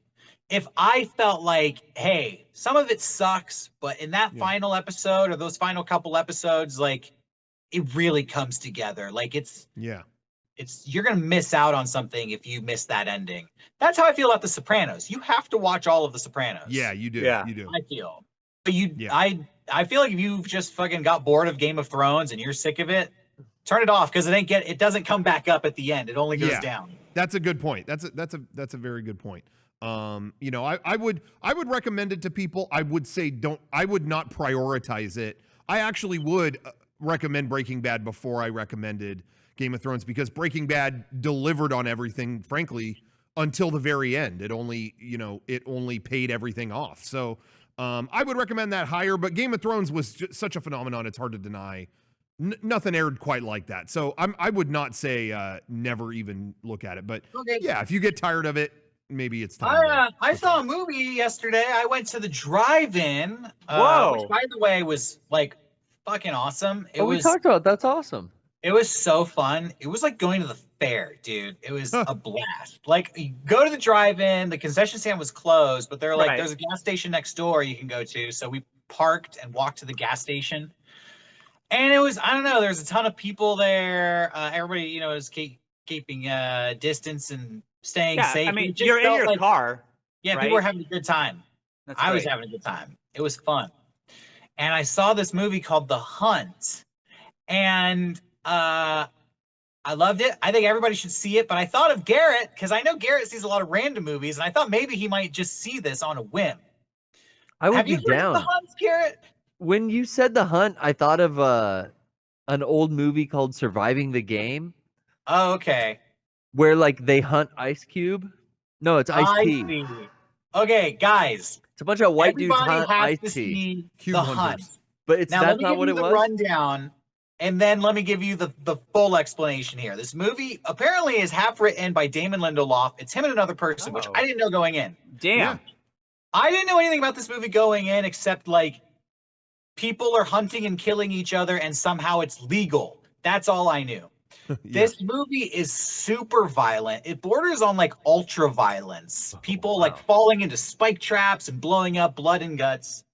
if I felt like, hey, some of it sucks, but in that final episode or those final couple episodes, like it really comes together. Like you're going to miss out on something if you miss that ending. That's how I feel about The Sopranos. You have to watch all of The Sopranos. Yeah, you do. Yeah. You do. I feel. But I feel like if you've just fucking got bored of Game of Thrones and you're sick of it, turn it off because it doesn't come back up at the end. It only goes down. That's a good point. That's a very good point. You know, I would recommend it to people. I would say I would not prioritize it. I actually would recommend Breaking Bad before I recommended Game of Thrones because Breaking Bad delivered on everything, frankly, until the very end. It only paid everything off. So I would recommend that higher, but Game of Thrones was just such a phenomenon, it's hard to deny. Nothing aired quite like that. So I would not say never even look at it. But yeah, if you get tired of it, maybe it's time. I saw a movie yesterday. I went to the drive-in, Whoa. which, by the way, was like fucking awesome. We talked about that's awesome. It was so fun. It was like going to the fair, dude. It was a blast. Like, you go to the drive-in, the concession stand was closed, but they're like, there's a gas station next door you can go to. So we parked and walked to the gas station. And it was, I don't know, there's a ton of people there. Everybody, you know, is keeping distance and staying safe. I mean, you're in your car. Yeah, people were having a good time. I was having a good time. It was fun. And I saw this movie called The Hunt. And I loved it. I think everybody should see it. But I thought of Garrett, because I know Garrett sees a lot of random movies. And I thought maybe he might just see this on a whim. I would Have be you heard down. of The Hunt, Garrett? When you said The Hunt, I thought of an old movie called Surviving the Game. Oh, okay. Where like they hunt Ice Cube. No, it's Ice-T. Okay, guys. It's a bunch of white dudes everybody hunt has to Ice-T. see Cube The hunters. Hunt. But it's Now, that's not what it the was. rundown, and then let me give you the full explanation here. This movie apparently is half written by Damon Lindelof. It's him and another person, which I didn't know going in. Damn. Yeah. I didn't know anything about this movie going in except like people are hunting and killing each other and somehow it's legal. That's all I knew. This movie is super violent. It borders on like ultra violence. People like falling into spike traps and blowing up, blood and guts.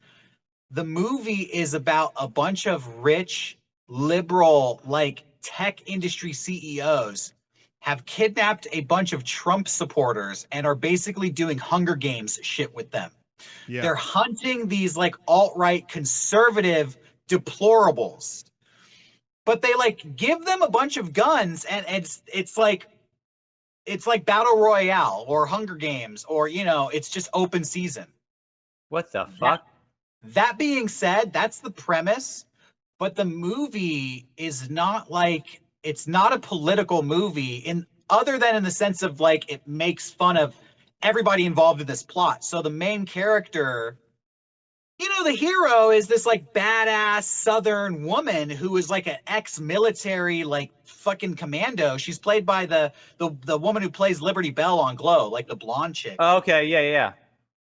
The movie is about a bunch of rich, liberal, like tech industry CEOs have kidnapped a bunch of Trump supporters and are basically doing Hunger Games shit with them. Yeah. They're hunting these like alt-right conservative deplorables. But they like give them a bunch of guns and it's like Battle Royale or Hunger Games or, you know, it's just open season. What the fuck? That being said, that's the premise, but the movie is not like, it's not a political movie in other than in the sense of like it makes fun of everybody involved in this plot. So the main character, you know, the hero is this like badass Southern woman who is like an ex-military, like fucking commando. She's played by the woman who plays Liberty Bell on Glow, like the blonde chick. Oh, okay, yeah.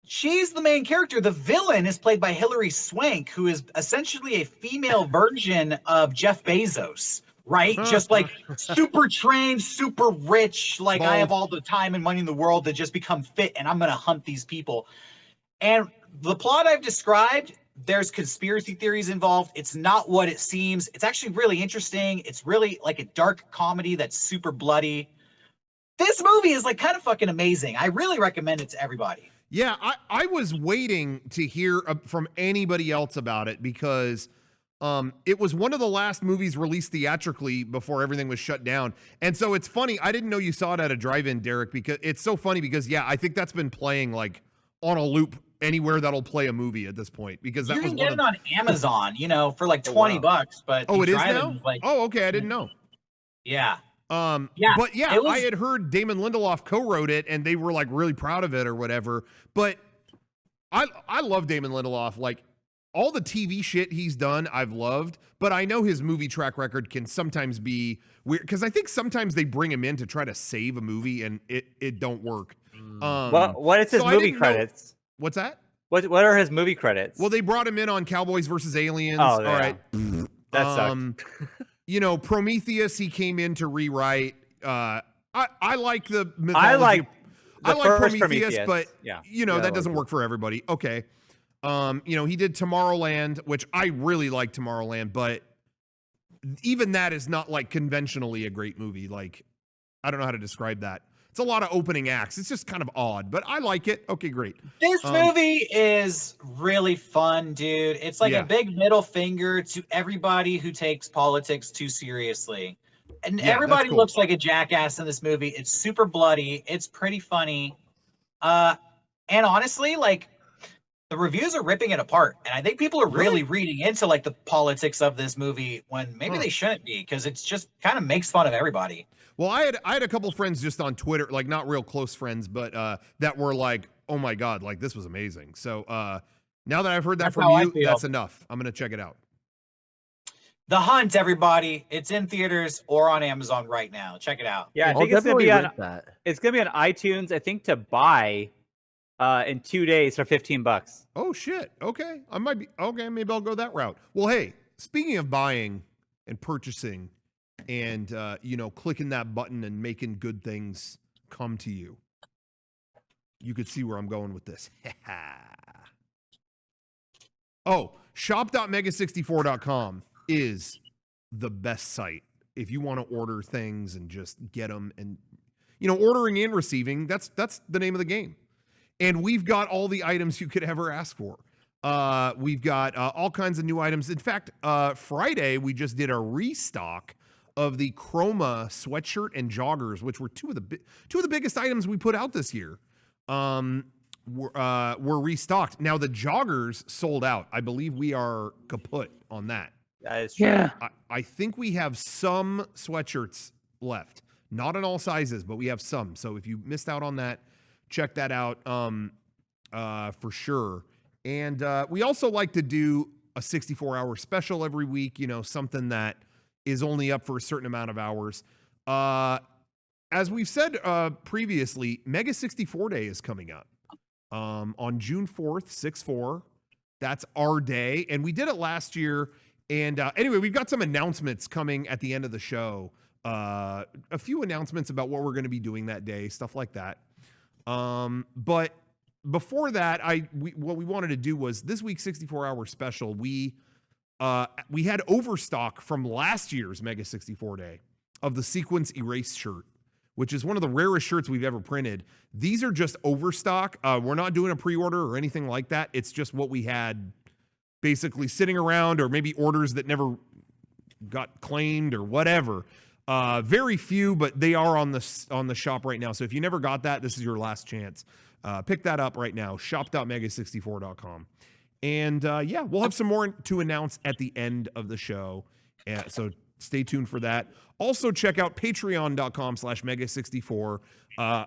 She's the main character. The villain is played by Hilary Swank, who is essentially a female version of Jeff Bezos, right? Just like super trained, super rich. Like I have all the time and money in the world to just become fit and I'm going to hunt these people. And the plot I've described, there's conspiracy theories involved. It's not what it seems. It's actually really interesting. It's really like a dark comedy that's super bloody. This movie is like kind of fucking amazing. I really recommend it to everybody. Yeah, I was waiting to hear from anybody else about it because it was one of the last movies released theatrically before everything was shut down. And so it's funny, I didn't know you saw it at a drive-in, Derrick, because it's so funny because, yeah, I think that's been playing like on a loop anywhere that'll play a movie at this point. Because that you was can get it on Amazon, you know, for like $20. But it is now? Like, oh, okay, I didn't know. Yeah. But yeah, I had heard Damon Lindelof co-wrote it and they were like really proud of it or whatever. But I love Damon Lindelof. Like all the TV shit he's done, I've loved, but I know his movie track record can sometimes be weird because I think sometimes they bring him in to try to save a movie and it don't work. What is his movie credits? What's that? What are his movie credits? Well, they brought him in on Cowboys versus Aliens. Oh, all yeah. right. That sucked. You know, Prometheus, he came in to rewrite. I like the mythology. I like Prometheus, but yeah. you know, that doesn't work for everybody. Okay. You know, he did Tomorrowland, which I really like Tomorrowland, but even that is not like conventionally a great movie. Like, I don't know how to describe that. It's a lot of opening acts. It's just kind of odd, but I like it. Okay, great. This movie is really fun, dude. It's like a big middle finger to everybody who takes politics too seriously. And everybody looks like a jackass in this movie. It's super bloody. It's pretty funny. And honestly, like the reviews are ripping it apart. And I think people are really reading into like the politics of this movie when maybe they shouldn't be, because it's just kind of makes fun of everybody. Well, I had a couple friends just on Twitter, like not real close friends, but that were like, "Oh my god, like this was amazing." So now that I've heard that from you, that's enough. I'm gonna check it out. The Hunt, everybody. It's in theaters or on Amazon right now. Check it out. Yeah, I think it's gonna be on. It's gonna be on iTunes. I think to buy in 2 days for $15. Oh shit. Okay, I might be okay. Maybe I'll go that route. Well, hey, speaking of buying and purchasing and clicking that button and making good things come to you. You could see where I'm going with this. Oh, shop.mega64.com is the best site if you want to order things and just get them. And ordering and receiving, that's the name of the game. And we've got all the items you could ever ask for. We've got all kinds of new items. In fact, Friday we just did a restock of the Chroma sweatshirt and joggers, which were two of the biggest items we put out this year. Were restocked. Now the joggers sold out. I believe we are kaput on that. That is true. Yeah. I think we have some sweatshirts left. Not in all sizes, but we have some. So if you missed out on that, check that out for sure. And we also like to do a 64-hour special every week, something that is only up for a certain amount of hours. As we've said previously, Mega64 Day is coming up on June 4th, 6/4. That's our day. And we did it last year. And anyway, we've got some announcements coming at the end of the show. A few announcements about what we're going to be doing that day, stuff like that. But before that, what we wanted to do was this week's 64-hour special. We had overstock from last year's Mega64 Day of the Sequence Erase shirt, which is one of the rarest shirts we've ever printed. These are just overstock. We're not doing a pre-order or anything like that. It's just what we had basically sitting around, or maybe orders that never got claimed or whatever. Very few, but they are on the shop right now. So if you never got that, this is your last chance. Pick that up right now, shop.mega64.com. And we'll have some more to announce at the end of the show. So stay tuned for that. Also, check out patreon.com/mega64.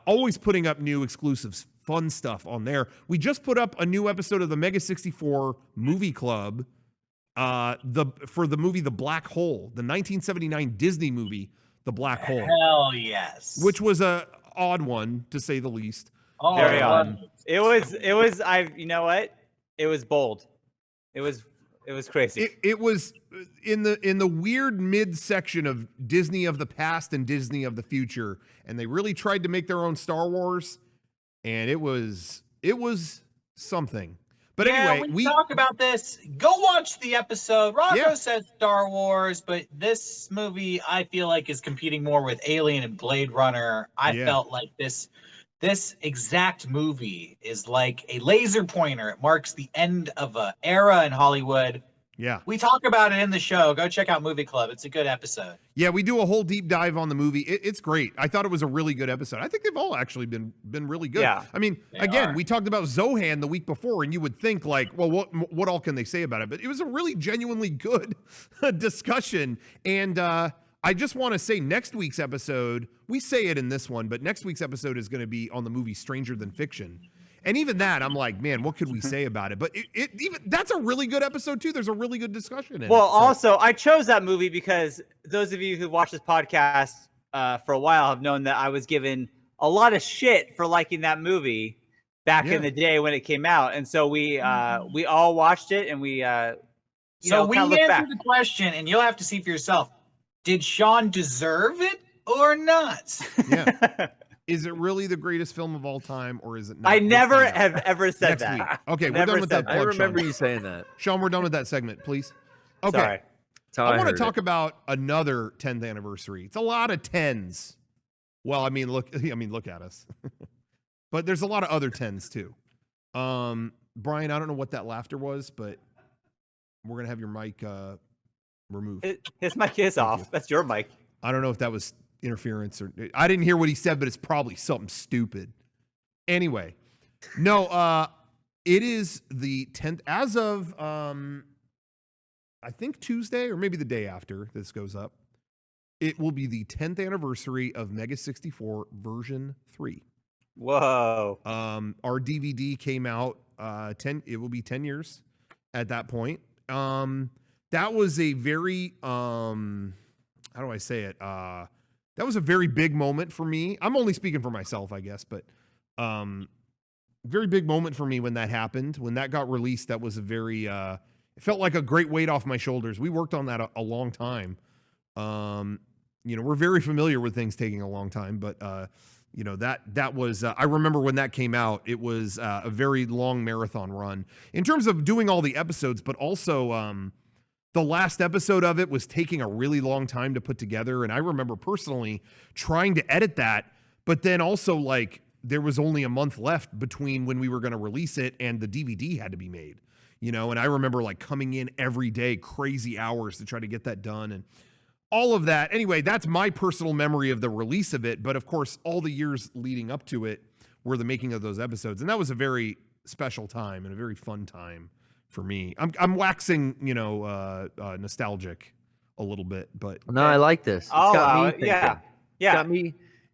Always putting up new exclusives, fun stuff on there. We just put up a new episode of the Mega64 Movie Club for the movie The Black Hole, the 1979 Disney movie, The Black Hole. Hell yes. Which was a odd one, to say the least. Oh, Very odd. It was. You know what? It was bold. It was crazy. It was in the weird midsection of Disney of the past and Disney of the future, and they really tried to make their own Star Wars, and it was something. But anyway, we talk about this. Go watch the episode. Rocco says Star Wars, but this movie I feel like is competing more with Alien and Blade Runner. I felt like this exact movie is like a laser pointer. It marks the end of an era in Hollywood. Yeah. We talk about it in the show. Go check out Movie Club. It's a good episode. Yeah, we do a whole deep dive on the movie. It's great. I thought it was a really good episode. I think they've all actually been really good. Yeah. I mean, we talked about Zohan the week before, and you would think like, well, what all can they say about it? But it was a really genuinely good discussion. And I just want to say next week's episode, we say it in this one, but next week's episode is going to be on the movie Stranger Than Fiction. And even that, I'm like, man, what could we say about it? But even that's a really good episode too. There's a really good discussion in it. Well, also, I chose that movie because those of you who watch this podcast for a while have known that I was given a lot of shit for liking that movie back in the day when it came out, and so we all watched it, and we answered the question, and you'll have to see for yourself. Did Sean deserve it or not? Yeah. Is it really the greatest film of all time, or is it not? I never have ever said that. Week. Okay, we're done with that. I remember you saying that. Sean, we're done with that segment, please. Okay. Sorry. I want to talk about another 10th anniversary. It's a lot of 10s. Well, I mean, look at us. But there's a lot of other 10s too. Brian, I don't know what that laughter was, but we're gonna have your mic removed. His mic is off. That's your mic. I don't know if that was interference or I didn't hear what he said, but it's probably something stupid. Anyway, no, it is the 10th as of I think Tuesday or maybe the day after this goes up. It will be the 10th anniversary of Mega64 version 3. Whoa. Our DVD came out it will be 10 years at that point. That was a very how do I say it? That was a very big moment for me. I'm only speaking for myself, I guess, but very big moment for me when that happened. When that got released, that was a very it felt like a great weight off my shoulders. We worked on that a long time. we're very familiar with things taking a long time, but that was I remember when that came out, it was a very long marathon run in terms of doing all the episodes, but also the last episode of it was taking a really long time to put together. And I remember personally trying to edit that, but then also like there was only a month left between when we were going to release it and the DVD had to be made, and I remember like coming in every day, crazy hours to try to get that done and all of that. Anyway, that's my personal memory of the release of it. But of course, all the years leading up to it were the making of those episodes. And that was a very special time and a very fun time for me. I'm waxing, nostalgic a little bit, but no, I like this. It's got me thinking. Yeah.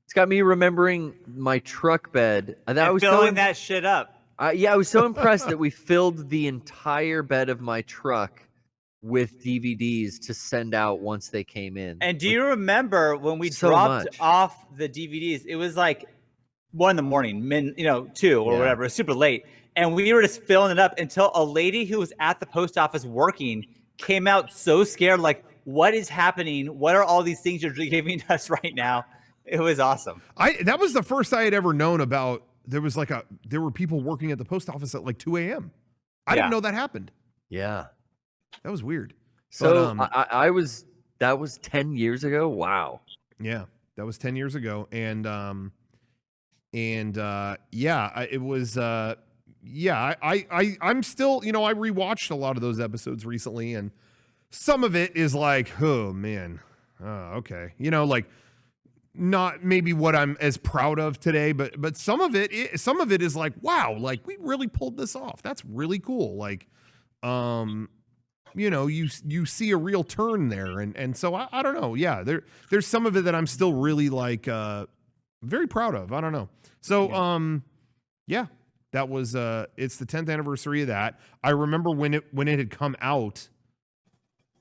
It's got me remembering my truck bed. I was filling that shit up. I was so impressed that we filled the entire bed of my truck with DVDs to send out once they came in. And do you remember when we dropped off the DVDs? It was like 1 a.m, 2 or whatever. It was super late. And we were just filling it up until a lady who was at the post office working came out so scared, like, what is happening? What are all these things you're giving us right now? It was awesome. That was the first I had ever known about. There were people working at the post office at like 2 a.m. I didn't know that happened. Yeah. That was weird. So that was 10 years ago. Wow. Yeah, that was 10 years ago. And it was, I'm still, I rewatched a lot of those episodes recently, and some of it is like, oh man, okay. Like not maybe what I'm as proud of today, but some of it is like, wow, like we really pulled this off. That's really cool. Like, you see a real turn there. And so I don't know. Yeah, there's some of it that I'm still really like, very proud of. I don't know. So, that was, it's the 10th anniversary of that. I remember when it had come out,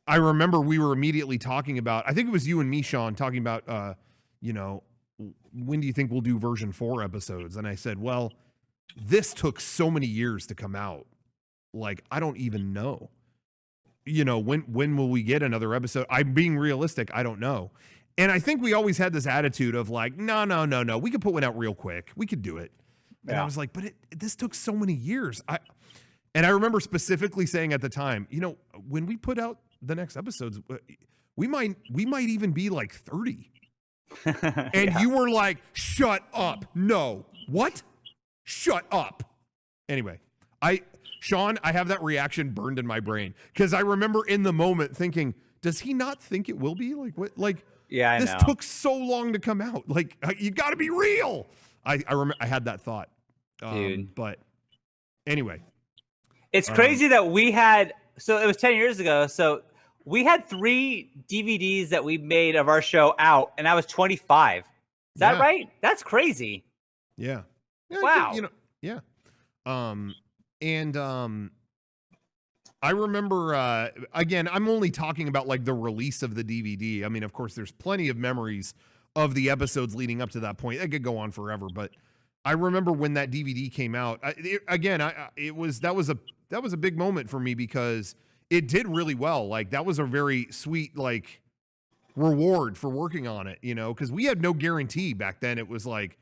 I remember we were immediately talking about, I think it was you and me, Sean, talking about, when do you think we'll do version 4 episodes? And I said, well, this took so many years to come out. Like, I don't even know. When will we get another episode? I'm being realistic. I don't know. And I think we always had this attitude of like, no. We could put one out real quick. We could do it. And I was like, but this took so many years. I remember specifically saying at the time, when we put out the next episodes, we might even be like 30. And you were like, shut up. No. What? Shut up. Anyway, Sean, I have that reaction burned in my brain because I remember in the moment thinking, does he not think it will be? Like what? Like, yeah, this took so long to come out. Like, you got to be real. I remember I had that thought, dude. But anyway, it's crazy that we had. So it was 10 years ago. So we had 3 DVDs that we made of our show out, and I was 25. Is that right? That's crazy. Yeah. Wow. Yeah. I remember, again, I'm only talking about like the release of the DVD. I mean, of course, there's plenty of memories of the episodes leading up to that point. That could go on forever, but I remember when that DVD came out. That was a big moment for me because it did really well. Like that was a very sweet like reward for working on it, because we had no guarantee back then. It was like,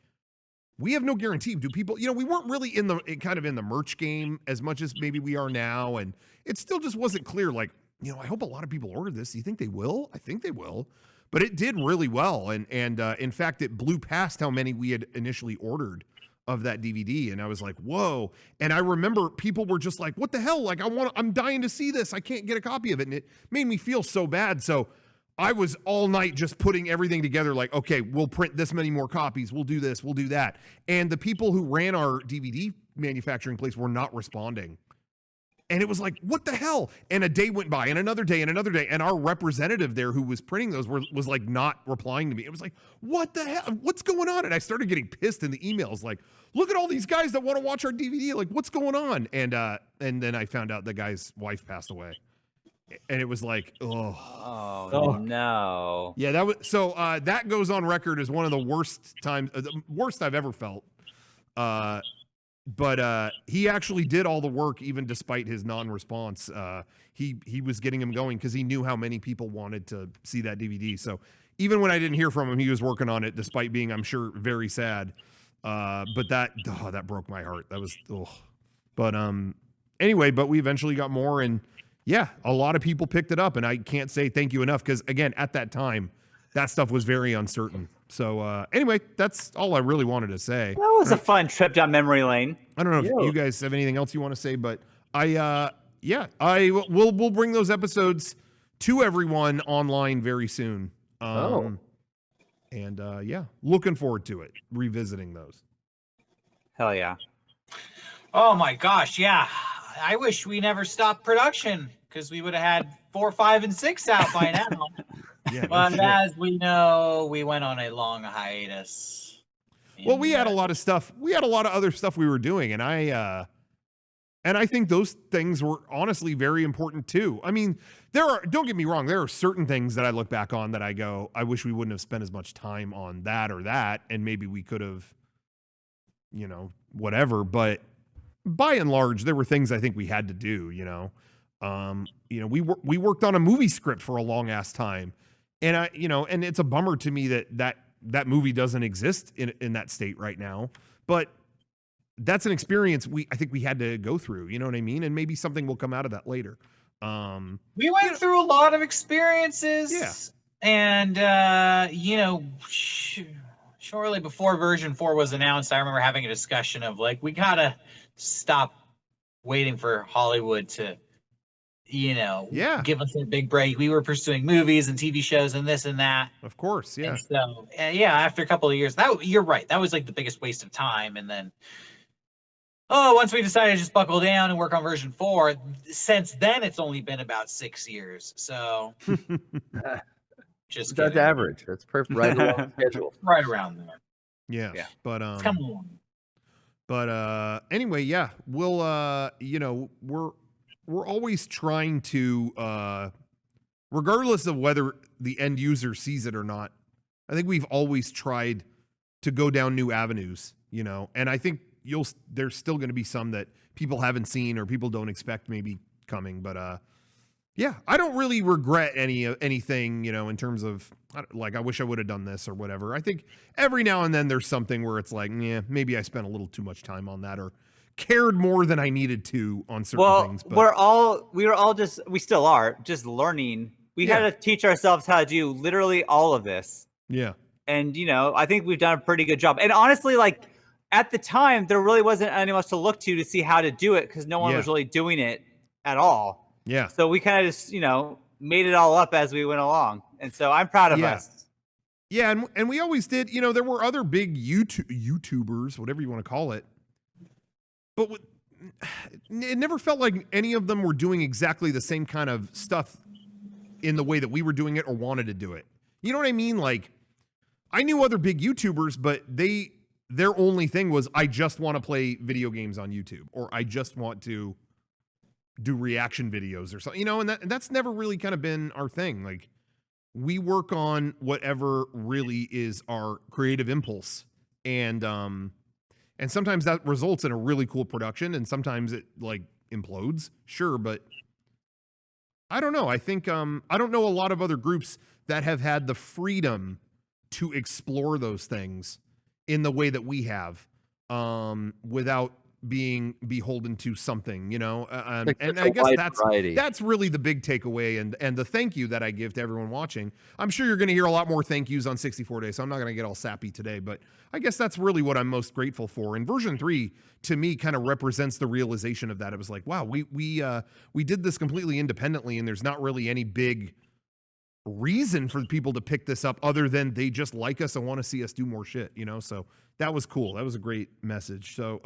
we have no guarantee. Do people, we weren't really in the merch game as much as maybe we are now. And it still just wasn't clear. Like, I hope a lot of people order this. Do you think they will? I think they will, but it did really well. And in fact, it blew past how many we had initially ordered of that DVD. And I was like, whoa. And I remember people were just like, what the hell? Like, I'm dying to see this. I can't get a copy of it. And it made me feel so bad. So I was all night just putting everything together like, okay, we'll print this many more copies. We'll do this. We'll do that. And the people who ran our DVD manufacturing place were not responding. And it was like, what the hell? And a day went by and another day and another day. And our representative there who was printing those was like not replying to me. It was like, what the hell? What's going on? And I started getting pissed in the emails. Like, look at all these guys that want to watch our DVD. Like, what's going on? And then I found out the guy's wife passed away. And it was like, oh no. Yeah, that goes on record as one of the worst times, the worst I've ever felt. But he actually did all the work, even despite his non-response. He was getting him going because he knew how many people wanted to see that DVD. So even when I didn't hear from him, he was working on it, despite being, I'm sure, very sad. But that broke my heart. That was, but anyway, but we eventually got more, and yeah, a lot of people picked it up, and I can't say thank you enough because again, at that time, that stuff was very uncertain. So anyway, that's all I really wanted to say. That was a fun trip down memory lane. I don't know if you guys have anything else you want to say, but we'll bring those episodes to everyone online very soon. And looking forward to it, revisiting those. Hell yeah. Oh my gosh, yeah. I wish we never stopped production because we would have had 4, 5, and 6 out by now. Yeah, but as we know, we went on a long hiatus. Well, we had a lot of stuff. We had a lot of other stuff we were doing, and I think those things were honestly very important too. I mean, don't get me wrong, there are certain things that I look back on that I go, I wish we wouldn't have spent as much time on that or that, and maybe we could have, whatever. But by and large, there were things I think we had to do. We worked on a movie script for a long ass time, and and it's a bummer to me that movie doesn't exist in that state right now. But that's an experience I think we had to go through, you know what I mean? And maybe something will come out of that later. We went through a lot of experiences. Yeah. And, shortly before version 4 was announced, I remember having a discussion of like, we gotta stop waiting for Hollywood to, give us a big break. We were pursuing movies and TV shows and this and that. Of course, yeah. And so, after a couple of years, you're right. That was like the biggest waste of time. And then, once we decided to just buckle down and work on version 4, since then it's only been about 6 years. So, just that's average. That's perfect. Right along schedule. Right around there. Yeah. But come on. But anyway, yeah, we'll we're always trying to regardless of whether the end user sees it or not, I think we've always tried to go down new avenues, and I think there's still going to be some that people haven't seen or people don't expect maybe coming, but I don't really regret anything, in terms of like I wish I would have done this or whatever. I think every now and then there's something where it's like, maybe I spent a little too much time on that or cared more than I needed to on certain things. But we still are just learning. We had to teach ourselves how to do literally all of this. Yeah. And, I think we've done a pretty good job. And honestly, like at the time, there really wasn't anyone else to look to see how to do it because no one was really doing it at all. Yeah. So we kind of just, made it all up as we went along. And so I'm proud of us. Yeah. And we always did, there were other big YouTubers, whatever you want to call it. But it never felt like any of them were doing exactly the same kind of stuff in the way that we were doing it or wanted to do it. You know what I mean? Like, I knew other big YouTubers, but their only thing was, I just want to play video games on YouTube, or I just want to do reaction videos or something, and that's never really kind of been our thing. Like, we work on whatever really is our creative impulse. And sometimes that results in a really cool production, and sometimes it like implodes. Sure, but I don't know. I think I don't know a lot of other groups that have had the freedom to explore those things in the way that we have, without being beholden to something, and I guess that's really the big takeaway and the thank you that I give to everyone watching. I'm sure you're going to hear a lot more thank yous on 64 Days, so I'm not going to get all sappy today, but I guess that's really what I'm most grateful for. And version 3 to me kind of represents the realization of that. It was like, wow, we did this completely independently, and there's not really any big reason for people to pick this up other than they just like us and want to see us do more shit, so that was cool. That was a great message. So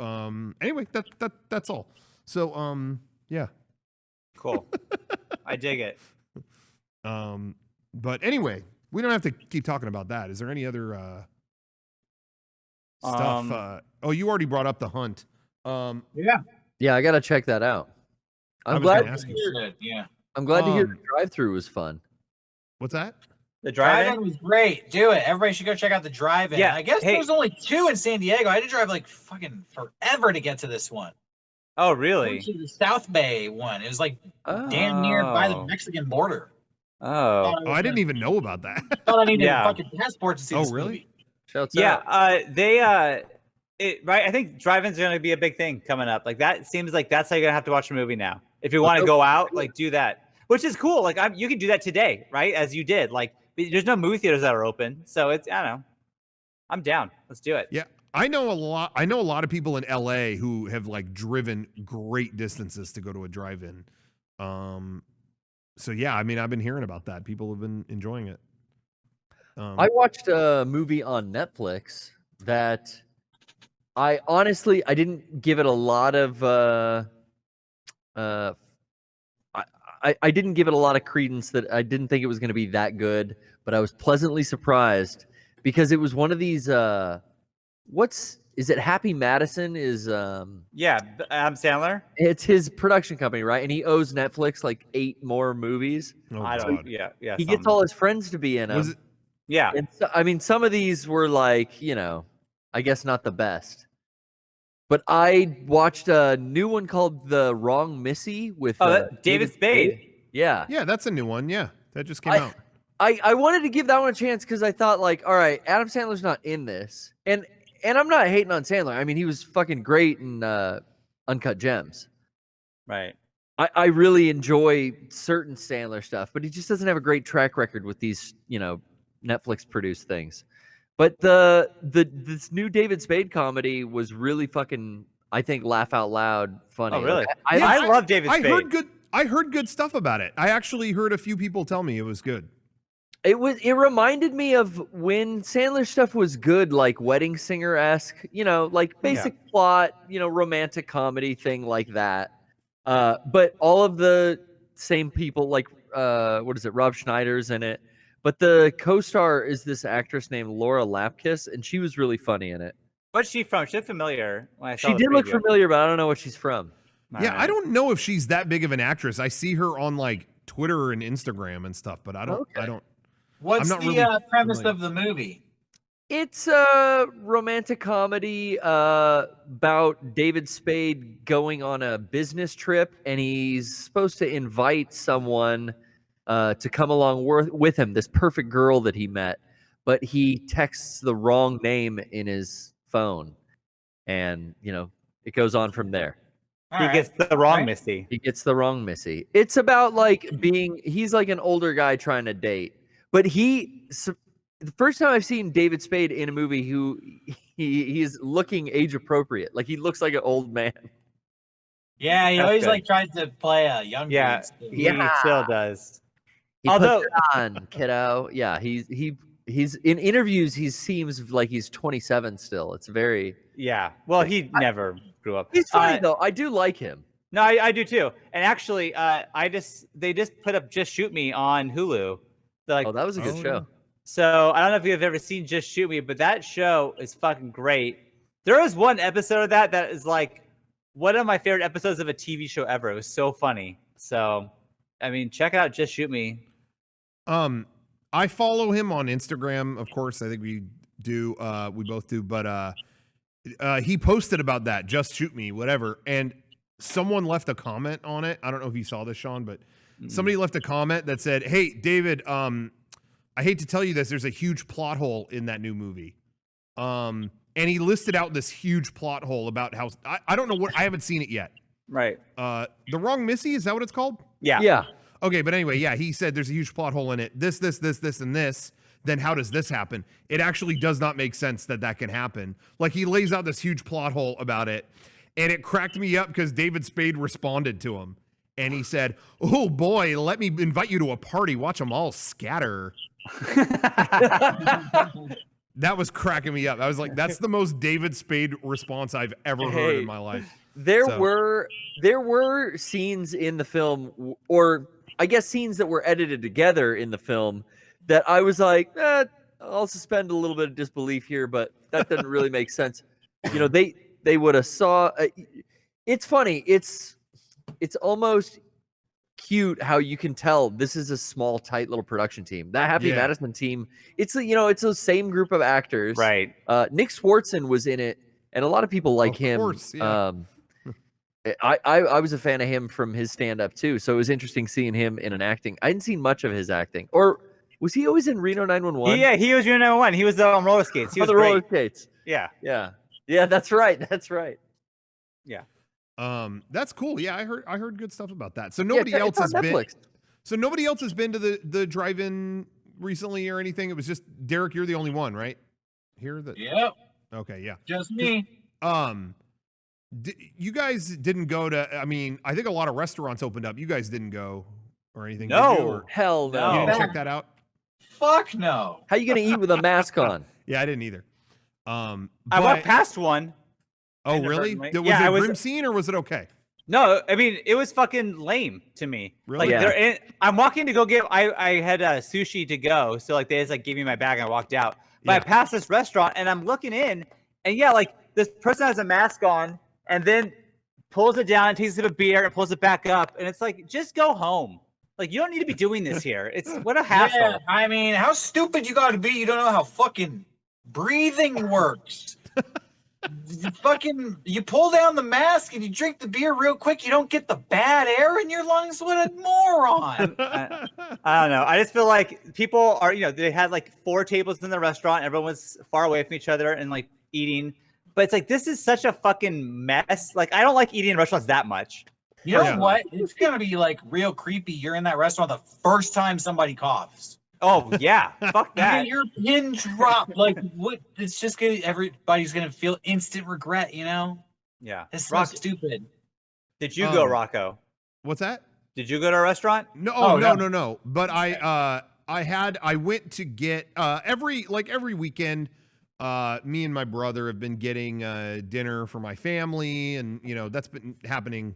anyway, that's all. So yeah, cool. I dig it. But anyway, we don't have to keep talking about that. Is there any other stuff? You already brought up the hunt. Yeah, I gotta check that out. I'm glad to hear the drive-through was fun. What's that? The drive-in was great. Do it. Everybody should go check out the drive-in. Yeah. I guess there was only 2 in San Diego. I had to drive like fucking forever to get to this one. Oh, really? To the South Bay one. It was like damn near by the Mexican border. Oh. Oh, I didn't even know about that. Thought I needed Yeah. a fucking passport to see Oh, this really? movie. Shouts Yeah, out. right. I think drive-ins are going to be a big thing coming up. Like that seems like that's how you're going to have to watch a movie now. If you want to go out, like do that, which is cool. Like you can do that today, right? As you did. Like there's no movie theaters that are open, so it's I don't know. I'm down. Let's do it. Yeah, I know a lot of people in LA who have like driven great distances to go to a drive-in. So yeah, I mean, I've been hearing about that. People have been enjoying it. I watched a movie on Netflix that I honestly I didn't give it a lot of I didn't give it a lot of credence. That I didn't think it was going to be that good, but I was pleasantly surprised because it was one of these is it Happy Madison is Yeah, Adam Sandler. it's his production company, right? And he owes Netflix like 8 more movies. Oh, I don't. God. Yeah. He gets all his friends to be in them. Was it? Yeah. And so, I mean, some of these were like, you know, I guess not the best. But I watched a new one called The Wrong Missy with David Spade. Yeah. Yeah, that's a new one. Yeah, that just came out. I wanted to give that one a chance because I thought, like, all right, Adam Sandler's not in this. And I'm not hating on Sandler. I mean, he was fucking great in Uncut Gems. Right. I really enjoy certain Sandler stuff, but he just doesn't have a great track record with these, you know, Netflix produced things. But this new David Spade comedy was really fucking, I think, laugh out loud funny. Oh, really? Like, I love David Spade. I heard good stuff about it. I actually heard a few people tell me it was good. It reminded me of when Sandler stuff was good, like Wedding Singer-esque, you know, like basic plot, you know, romantic comedy thing like that. But all of the same people, like what is it? Rob Schneider's in it. But the co-star is this actress named Laura Lapkus, and she was really funny in it. What's she from? She looked familiar. When I saw She the did look preview. familiar, but I don't know what she's from. Yeah, I don't know if she's that big of an actress. I see her on like Twitter and Instagram and stuff, but I don't. What's not the really premise familiar. of the movie? It's a romantic comedy about David Spade going on a business trip, and he's supposed to invite someone to come along with him, this perfect girl that he met, but he texts the wrong name in his phone, and, you know, it goes on from there. He gets the wrong Missy. He gets the wrong Missy. It's about like he's like an older guy trying to date, but the first time I've seen David Spade in a movie he's looking age appropriate. Like he looks like an old man. Yeah, he That's always good. like tries to play a young Yeah, dude. he still does. He Although- puts it on, kiddo. Yeah, he's in interviews he seems like he's 27 still. It's very Yeah. Well, he never grew up. He's funny though. I do like him. No, I do too. And actually, they just put up Just Shoot Me on Hulu. Like, Oh, that was a good show. So I don't know if you've ever seen Just Shoot Me, but that show is fucking great. There was one episode of that is like one of my favorite episodes of a TV show ever. It was so funny. So, I mean, check out Just Shoot Me. I follow him on Instagram, of course. I think we do. We both do. But he posted about that. Just Shoot Me, whatever. And someone left a comment on it. I don't know if you saw this, Sean, but somebody left a comment that said, "Hey, David, I hate to tell you this. There's a huge plot hole in that new movie." And he listed out this huge plot hole about how I don't know what I haven't seen it yet. Right. The Wrong Missy, is that what it's called? Yeah. Yeah. Okay, but anyway, yeah, he said there's a huge plot hole in it. This, and this. Then how does this happen? It actually does not make sense that can happen. Like he lays out this huge plot hole about it, and it cracked me up because David Spade responded to him, and he said, "Oh boy, let me invite you to a party. Watch them all scatter." That was cracking me up. I was like, that's the most David Spade response I've ever heard in my life. There were scenes in the film, or I guess scenes that were edited together in the film, that I was like, I'll suspend a little bit of disbelief here, but that doesn't really make sense. You know, they would have saw. It's funny. It's almost cute how you can tell this is a small, tight little production team. That Happy Madison team, it's those same group of actors. Right. Nick Swartzen was in it, and a lot of people like him. Course, yeah. I was a fan of him from his stand up too, so it was interesting seeing him in an acting. I hadn't seen much of his acting, or was he always in Reno 911? Yeah, he was your number one. He was on roller skates. He was the great. roller skates. Yeah. That's right. That's right. Yeah. That's cool. Yeah, I heard good stuff about that. So nobody else has been. So nobody else has been to the drive-in recently or anything. It was just Derrick. You're the only one, right? Here. Yep. Okay. Yeah. Just me. You guys didn't go to. I mean, I think a lot of restaurants opened up. You guys didn't go or anything. No. Did you, or, Hell no. You didn't check that out. Fuck no. How you gonna eat with a mask on? Yeah, I didn't either. I walked past one. Oh, really? Was it grim scene or was it okay? No, I mean it was fucking lame to me. Really? Like I'm walking to go get. I had sushi to go, so like they just like gave me my bag and I walked out. But I passed this restaurant and I'm looking in, and like this person has a mask on and then pulls it down, takes a sip of beer, and pulls it back up, and it's like just go home. Like you don't need to be doing this here. It's what a hassle. Yeah, I mean, how stupid you got to be? You don't know how fucking breathing works. You pull down the mask and you drink the beer real quick. You don't get the bad air in your lungs. What a moron! I don't know. I just feel like people are, they had like 4 tables in the restaurant. Everyone was far away from each other and like eating. But it's like this is such a fucking mess. Like I don't like eating in restaurants that much. You know what? It's gonna be like real creepy. You're in that restaurant the first time somebody coughs. Oh yeah, fuck that. Your pin drop. Like what? It's just gonna. Everybody's gonna feel instant regret. Yeah. It's so stupid. Did you go, Rocco? What's that? Did you go to a restaurant? No, no. But I went to get every weekend. Me and my brother have been getting dinner for my family, and that's been happening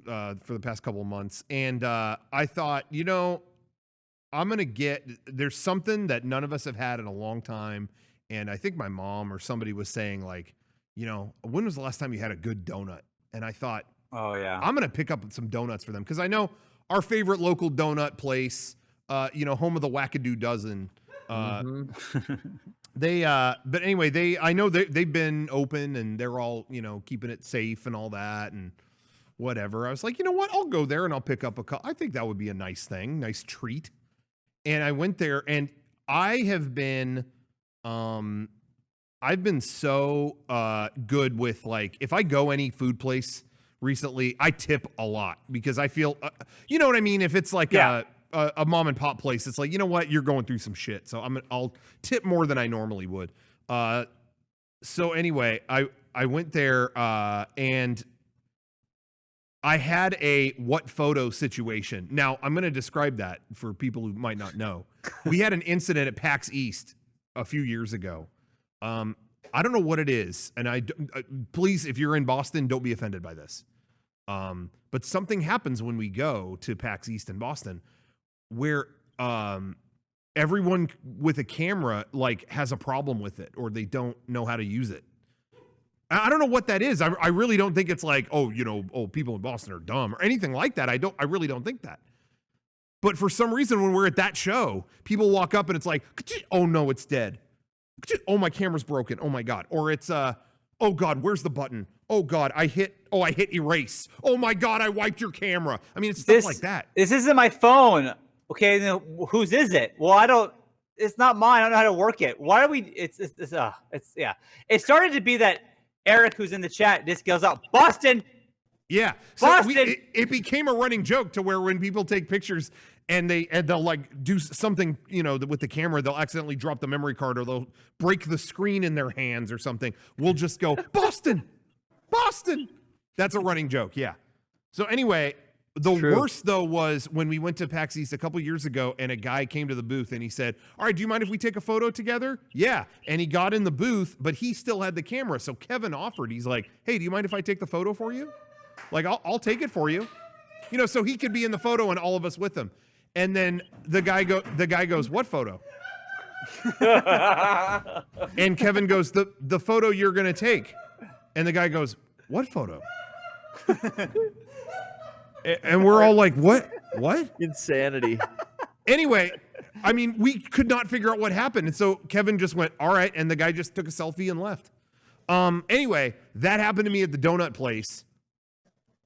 for the past couple of months. And I thought, I'm gonna there's something that none of us have had in a long time, and I think my mom or somebody was saying like, when was the last time you had a good donut? And I thought, oh yeah, I'm gonna pick up some donuts for them because I know our favorite local donut place, home of the Wackadoo Dozen. But anyway, I know they've been open and they're all, keeping it safe and all that and whatever. I was like, you know what? I'll go there and I'll pick up I think that would be a nice thing, nice treat. And I went there and I've been so good with like, if I go any food place recently, I tip a lot because I feel, you know what I mean? If it's like a mom and pop place, it's like, you know what, you're going through some shit, so I'll tip more than I normally would. So anyway, I went there and I had a what photo situation. Now I'm going to describe that for people who might not know. We had an incident at PAX East a few years ago. I don't know what it is, and please, if you're in Boston, don't be offended by this. But something happens when we go to PAX East in Boston, where everyone with a camera like has a problem with it or they don't know how to use it. I don't know what that is. I really don't think it's like, people in Boston are dumb or anything like that. I really don't think that. But for some reason, when we're at that show, people walk up and it's like, oh no, it's dead. Oh, my camera's broken. Oh my God. Or it's, oh God, where's the button? Oh God, I hit erase. Oh my God, I wiped your camera. I mean, it's stuff like that. This isn't my phone. Okay, then whose is it? Well, it's not mine. I don't know how to work it. Why do we, It started to be that Eric, who's in the chat, this goes out, Boston. Yeah. So Boston. It became a running joke to where when people take pictures and they'll like do something, with the camera, they'll accidentally drop the memory card or they'll break the screen in their hands or something. We'll just go, Boston. That's a running joke. Yeah. So anyway, the worst though was when we went to PAX East a couple years ago and a guy came to the booth and he said, all right, do you mind if we take a photo together? Yeah. And he got in the booth, but he still had the camera. So Kevin offered, he's like, hey, do you mind if I take the photo for you? Like, I'll take it for you. So he could be in the photo and all of us with him. And then the guy goes, what photo? And Kevin goes, the photo you're going to take. And the guy goes, what photo? And we're all like, what? Insanity. Anyway, I mean, we could not figure out what happened. And so Kevin just went, all right. And the guy just took a selfie and left. Anyway, that happened to me at the donut place.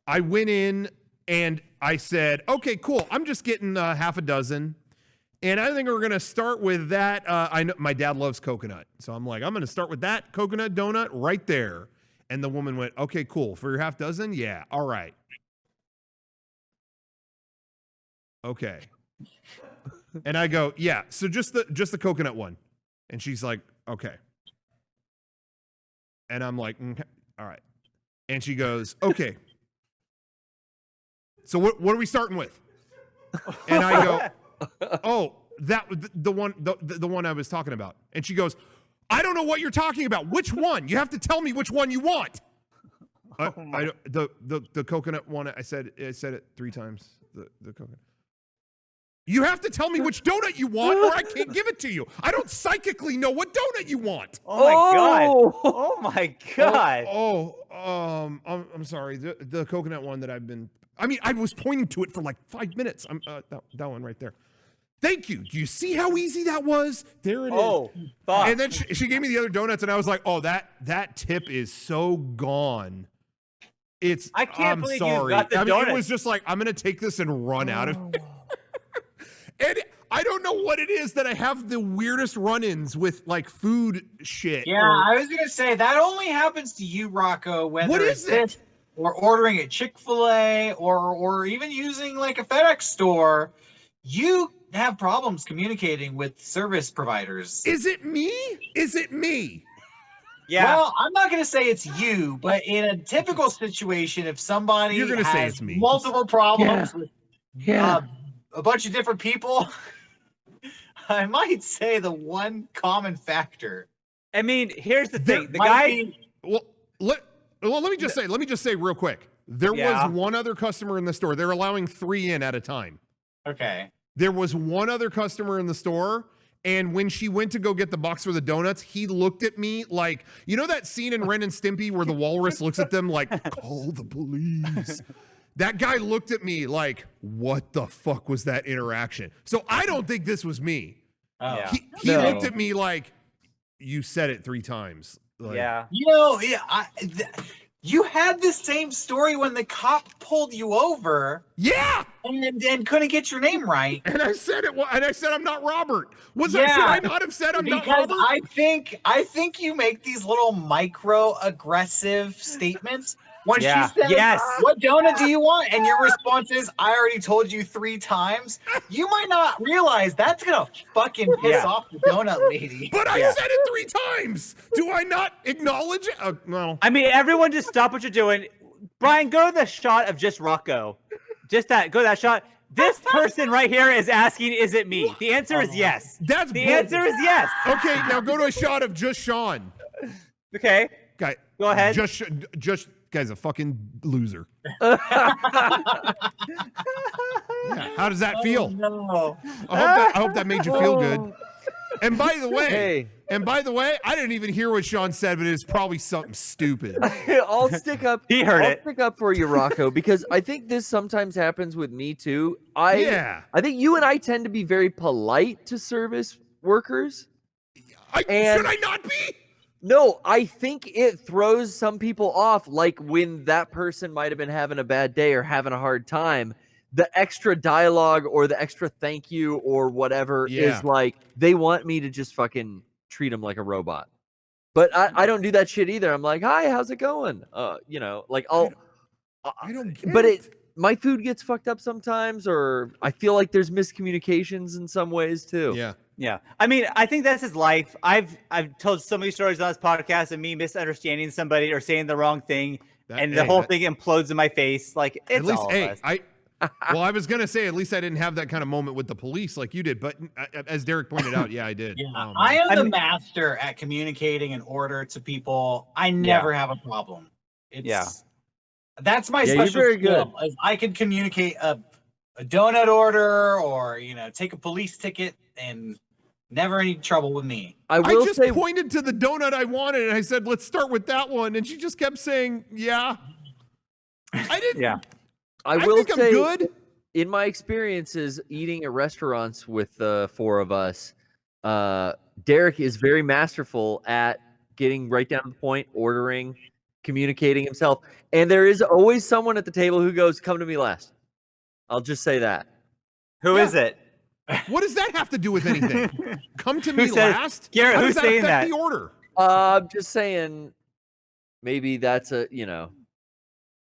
I went in and I said, okay, cool. I'm just getting half a dozen. And I think we're going to start with that. I know my dad loves coconut. So I'm like, I'm going to start with that coconut donut right there. And the woman went, okay, cool. For your half dozen? Yeah. All right. Okay. And I go, yeah. So just the coconut one. And she's like, okay. And I'm like, okay, all right. And she goes, okay. So what are we starting with? And I go, oh, that the one I was talking about. And she goes, I don't know what you're talking about. Which one? You have to tell me which one you want. The coconut one. I said it 3 times. The coconut. You have to tell me which donut you want, or I can't give it to you. I don't psychically know what donut you want. Oh my god! Oh my god! I'm sorry. The coconut one that I've been. I mean, I was pointing to it for like 5 minutes. That one right there. Thank you. Do you see how easy that was? There it is. Oh, fuck. And then she gave me the other donuts, and I was like, oh, that tip is so gone. I can't believe sorry. you got the donut. It was just like, I'm going to take this and run out of it. And I don't know what it is that I have the weirdest run-ins with, like, food shit. Yeah, I was gonna say that only happens to you, Rocco. Whether What is it? Or ordering at Chick-fil-A, or even using like a FedEx store, you have problems communicating with service providers. Is it me? Is it me? Yeah. Well, I'm not gonna say it's you, but in a typical situation, if somebody You're gonna say has it's me. multiple problems with Yeah. a bunch of different people, I might say the one common factor. I mean, here's the thing. The might guy. be- Well, let me just say real quick. There Yeah. was one other customer in the store. They're allowing 3 in at a time. Okay. There was one other customer in the store, and when she went to go get the box for the donuts, he looked at me like, you know that scene in Ren and Stimpy where the walrus looks at them like, call the police. That guy looked at me like, what the fuck was that interaction? So I don't think this was me. Oh. Yeah. He No. looked at me like, you said it 3 times. Like, Yeah. You know, you had the same story when the cop pulled you over Yeah. and couldn't get your name right. And I said it. And I said I'm not Robert. Should Yeah. I not have said I'm not Because Robert? I think you make these little micro-aggressive statements. When Yeah. she says, Yes. what donut do you want? And your response is, I already told you 3 times. You might not realize that's going to fucking piss Yeah. off the donut lady. But I Yeah. said it 3 times. Do I not acknowledge it? No. I mean, everyone just stop what you're doing. Brian, go to the shot of just Rocco. Just that. Go to that shot. This person right here is asking, is it me? The answer is yes. That's The bull- answer is yes. Okay, now go to a shot of just Sean. Okay. Guy, Go ahead. Just guy's a fucking loser. Yeah, how does that feel? No. I hope that made you feel good. And by the way, Hey. I didn't even hear what Sean said, but it's probably something stupid. I'll stick up. He heard I'll it. stick up for you, Rocco, because I think this sometimes happens with me too. Yeah. I think you and I tend to be very polite to service workers. And- Should I not be? No, I think it throws some people off, like when that person might have been having a bad day or having a hard time. The extra dialogue or the extra thank you or whatever Yeah. is like they want me to just fucking treat them like a robot. But I don't do that shit either. I'm like, hi, how's it going? You know, like I don't get but it. my food gets fucked up sometimes, or I feel like there's miscommunications in some ways too. Yeah. Yeah. I mean, I think that's his life. I've told so many stories on this podcast of me misunderstanding somebody or saying the wrong thing, and the whole thing implodes in my face. Like, it's At least, all of hey, us. well, I was gonna say at least I didn't have that kind of moment with the police like you did, but as Derrick pointed out, yeah, I did. Yeah, Oh, I man. am the master at communicating an order to people. I never have a problem. That's my Yeah, you're special very skill. good. Is I can communicate a donut order or take a police ticket and never any trouble with me. I I will just say, pointed to the donut I wanted and I said, let's start with that one. And she just kept saying, yeah. I didn't. Yeah. I will think say, I'm good. in my experiences eating at restaurants with the 4 of us, Derrick is very masterful at getting right down to the point, ordering, communicating himself. And there is always someone at the table who goes, "Come to me last." I'll just say that. Who is it? What does that have to do with anything? Come to Who me says- last? Garrett, How who's does saying affect that? the order? I'm just saying, maybe that's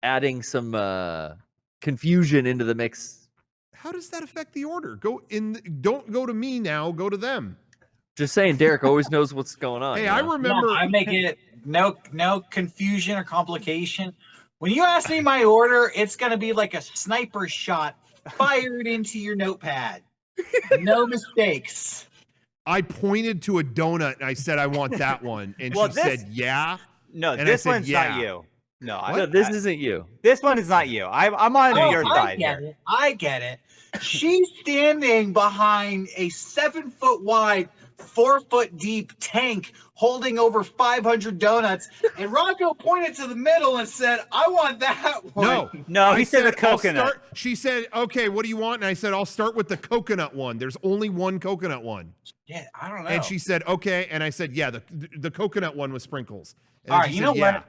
adding some confusion into the mix. How does that affect the order? Don't go to me now. Go to them. Just saying, Derrick always knows what's going on. Hey, you I know? remember. No, I make it no confusion or complication. When you ask me my order, it's gonna be like a sniper shot fired into your notepad. No mistakes. I pointed to a donut and I said, "I want that one," and Well, she this- said, "Yeah." No, And I this said, one's yeah. not you. No, No, this isn't you. this one is not you. I'm on your I side get here. it. I get it. She's standing behind a 7-foot wide, 4-foot deep tank holding over 500 donuts. And Rocco pointed to the middle and said, "I want that one." No, he I said the "I'll coconut. start-" She said, "Okay, what do you want?" And I said, "I'll start with the coconut one. There's only one coconut one." Yeah, I don't know. And she said, "Okay." And I said, "Yeah, the coconut one with sprinkles." And All then right, she you said, know "Yeah." what?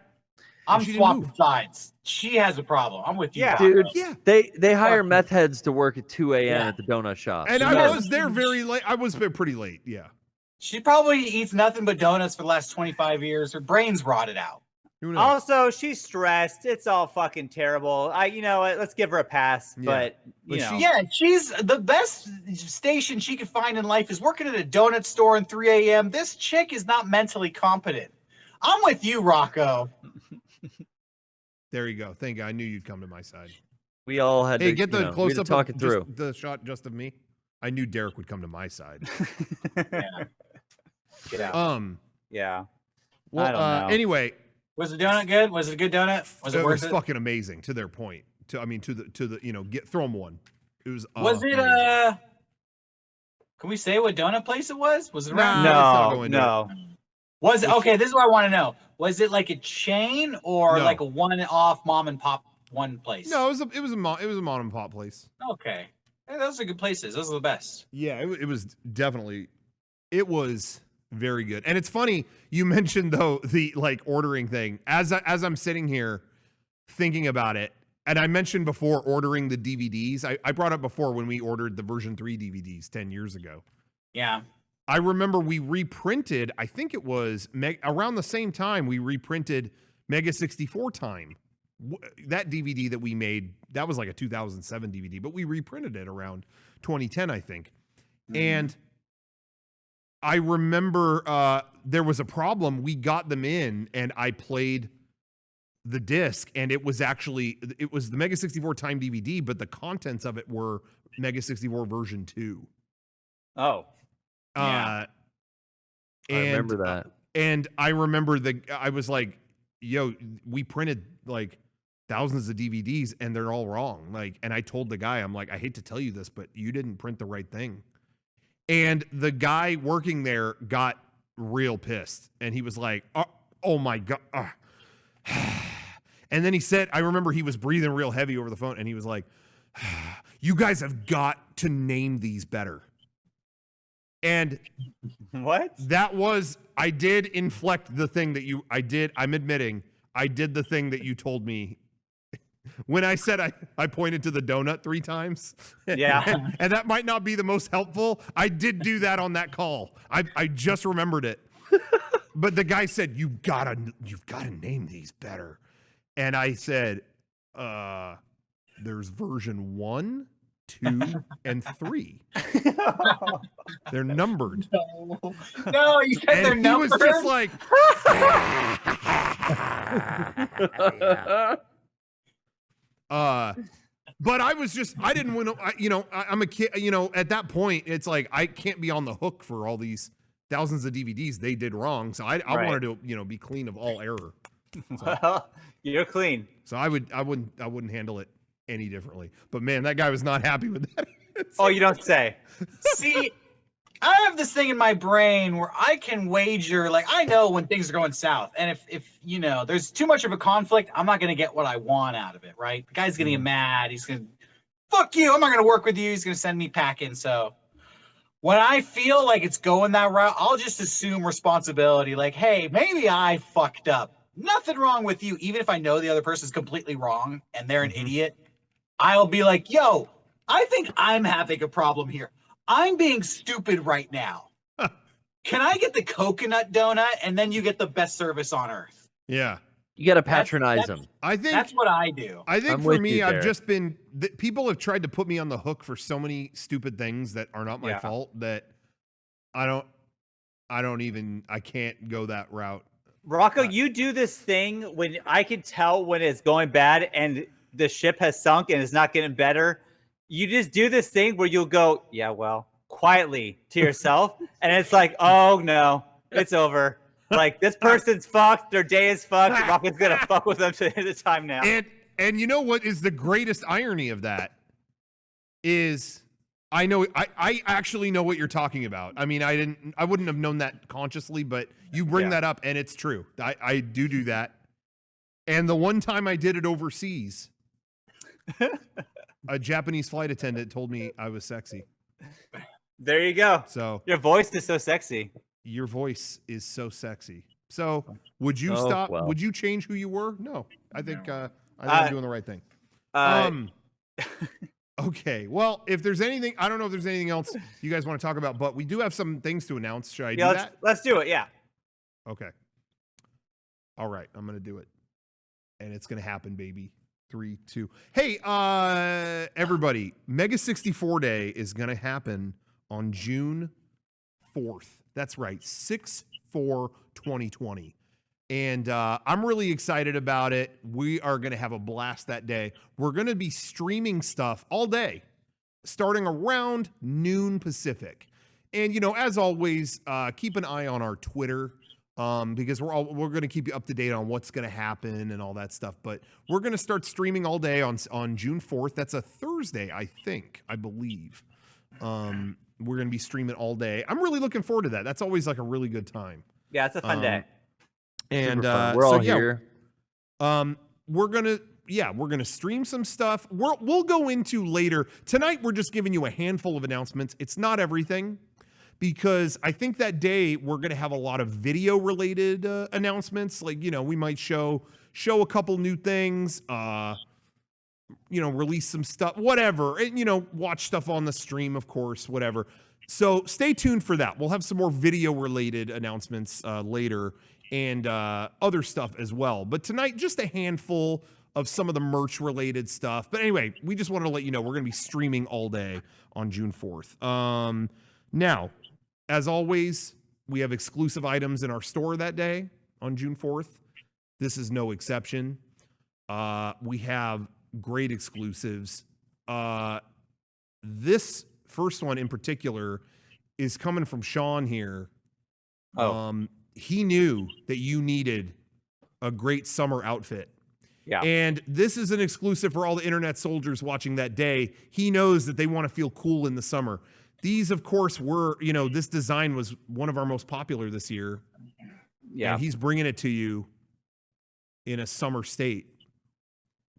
I'm she didn't swapping move. sides. She has a problem. I'm with you, Yeah. Rocco. Dude, Yeah. they hire Fuck. meth heads to work at 2 a.m. Yeah. at the donut shop. And You I know? was there very late. I was there pretty late. Yeah. She probably eats nothing but donuts for the last 25 years. Her brain's rotted out. Who knows? Also, she's stressed. It's all fucking terrible. You know what? Let's give her a pass. Yeah. But But you know, Yeah, she's the best station she could find in life is working at a donut store at 3 a.m. This chick is not mentally competent. I'm with you, Rocco. There you go. Thank you. I knew you'd come to my side. We all had Hey, to get the we had close to up. talk it Just through. the shot just of me. I knew Derrick would come to my side. Get out. yeah. Well, I don't know. anyway, Was the donut good? Was it a good donut? Was it it worth was it? fucking amazing. To their point. To the throw them one. It was. Was it amazing. Can we say what donut place it was? Was it around? Nah. let's not go No, into no. Was it okay? This is what I want to know. Was it like a chain or No. like a one-off mom and pop one place? No, it was a mom and pop place. Okay. Hey, those are good places. Those are the best. Yeah, it was definitely. It was very good, and it's funny you mentioned though the like ordering thing. As I'm sitting here thinking about it, and I mentioned before ordering the DVDs. I brought up before when we ordered the version 3 DVDs 10 years ago. Yeah. I remember we reprinted. I think it was around the same time we reprinted Mega64 Time. That DVD that we made, that was like a 2007 DVD, but we reprinted it around 2010, I think. And I remember there was a problem. We got them in, and I played the disc, and it was the Mega64 Time DVD, but the contents of it were Mega64 version 2. Oh. Yeah. I remember that. And I remember I was like, yo, we printed like thousands of DVDs and they're all wrong. Like, and I told the guy, I'm like, I hate to tell you this, but you didn't print the right thing. And the guy working there got real pissed. And he was like, oh my God. And then he said, I remember he was breathing real heavy over the phone. And he was like, you guys have got to name these better. And What? that was, I did inflect the thing that I'm admitting, I did the thing that you told me. When I said I pointed to the donut 3 times. Yeah. and that might not be the most helpful. I did do that on that call. I just remembered it. But the guy said, you've gotta name these better. And I said, there's version 1, 2, and 3. They're numbered. No, you said they're And he numbered. was just like, but I didn't want to, I'm a kid, at that point, it's like, I can't be on the hook for all these thousands of DVDs they did wrong. So I Right. wanted to, be clean of all error. Well, you're clean. So I wouldn't handle it any differently. But man, that guy was not happy with that. Oh, you don't say. See, I have this thing in my brain where I can wager, like I know when things are going south, and if there's too much of a conflict, I'm not gonna get what I want out of it, right? The guy's gonna get mad. He's gonna, fuck you. I'm not gonna work with you. He's gonna send me packing. So when I feel like it's going that route, I'll just assume responsibility. Like, hey, maybe I fucked up. nothing wrong with you. Even if I know the other person's completely wrong and they're an Mhm. idiot, I'll be like, yo, I think I'm having a problem here. I'm being stupid right now. Can I get the coconut donut and then you get the best service on earth? Yeah. You got to That's- patronize that's- them. I think That's what I do. I think I'm for with me, you, I've Derrick. just been people have tried to put me on the hook for so many stupid things that are not my Yeah. fault that I can't go that route. Rocco, you do this thing when I can tell when it's going bad and the ship has sunk and it's not getting better. You just do this thing where you'll go, yeah, well, quietly to yourself. And it's like, oh no, it's over. Like, this person's fucked. Their day is fucked. Rocco's going to fuck with them to the time now. And you know what is the greatest irony of that is I actually know what you're talking about. I mean, I wouldn't have known that consciously, but you bring that up and it's true. I do that. And the one time I did it overseas, a Japanese flight attendant told me I was sexy. There you go. So Your voice is so sexy. your voice is so sexy. So would you Oh, stop? well. Would you change who you were? No, I think I'm doing the right thing. Okay. Well, if there's anything, I don't know if there's anything else you guys want to talk about, but we do have some things to announce. Should I do that? Let's do it. Yeah. Okay. All right. I'm going to do it. And it's going to happen, baby. 3, 2. Hey, everybody. Mega64 Day is going to happen on June 4th. That's right. 6/4/2020. And I'm really excited about it. We are going to have a blast that day. We're going to be streaming stuff all day, starting around noon Pacific. And, you know, as always, keep an eye on our Twitter because we're going to keep you up to date on what's going to happen and all that stuff. But we're going to start streaming all day on June 4th. That's a Thursday, I believe. We're going to be streaming all day. I'm really looking forward to that. That's always like a really good time. Yeah, it's a fun day. And we're all here. We're gonna stream some stuff. We'll go into later tonight. We're just giving you a handful of announcements. It's not everything because I think that day we're gonna have a lot of video related announcements. Like, you know, we might show a couple new things. Release some stuff, whatever. And, watch stuff on the stream, of course, whatever. So stay tuned for that. We'll have some more video related announcements later. And other stuff as well. But tonight, just a handful of some of the merch-related stuff. But anyway, we just wanted to let you know we're going to be streaming all day on June 4th. Now, as always, we have exclusive items in our store that day on June 4th. This is no exception. We have great exclusives. This first one in particular is coming from Sean here. He knew that you needed a great summer outfit. Yeah. And this is an exclusive for all the internet soldiers watching that day. He knows that they want to feel cool in the summer. These, of course, were, this design was one of our most popular this year. Yeah. And he's bringing it to you in a summer state.